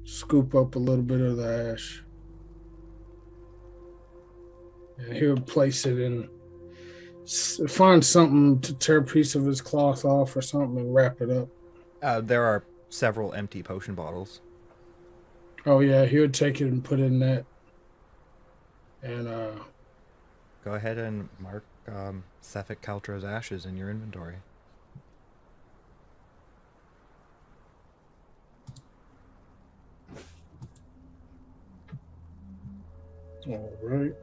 scoop up a little bit of the ash. And he would place it in, find something to tear a piece of his cloth off or something and wrap it up. There are several empty potion bottles. Oh yeah, he would take it and put it in that. And Go ahead and mark Sefik Kaltra's ashes in your inventory. all right.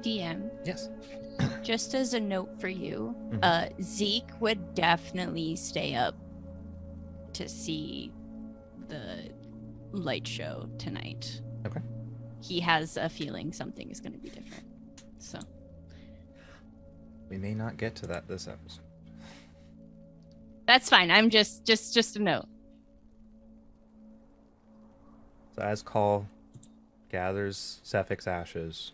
DM, Yes. just as a note for you, Zeke would definitely stay up to see the light show tonight. Okay. He has a feeling something is going to be different. So We may not get to that this episode. that's fine. I'm just a note. So as Call gathers Sefik's ashes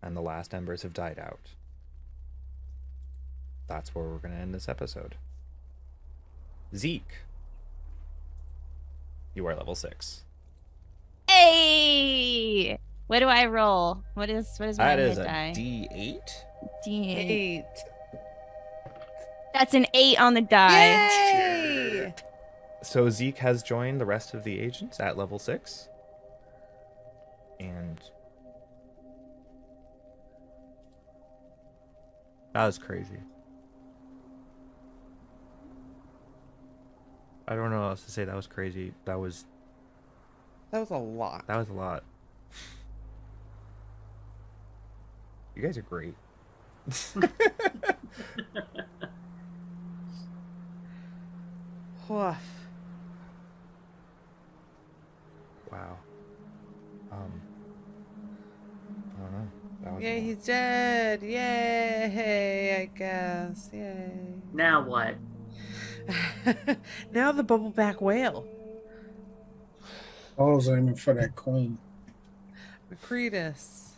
and the last embers have died out, that's where we're going to end this episode. Zeke, you are level 6. Hey, what do I roll? What is my That is mid a die? D8. D8. 8. That's an 8 on the die. Yay! So Zeke has joined the rest of the agents at level 6. And that was crazy. I don't know what else to say. That was crazy. That was That was a lot. a lot. You guys are great. Woof. Wow. Yay, he's dead. Yay, I guess. Yay. Now what? Now the bubbleback whale. I was aiming for that queen. Macretus.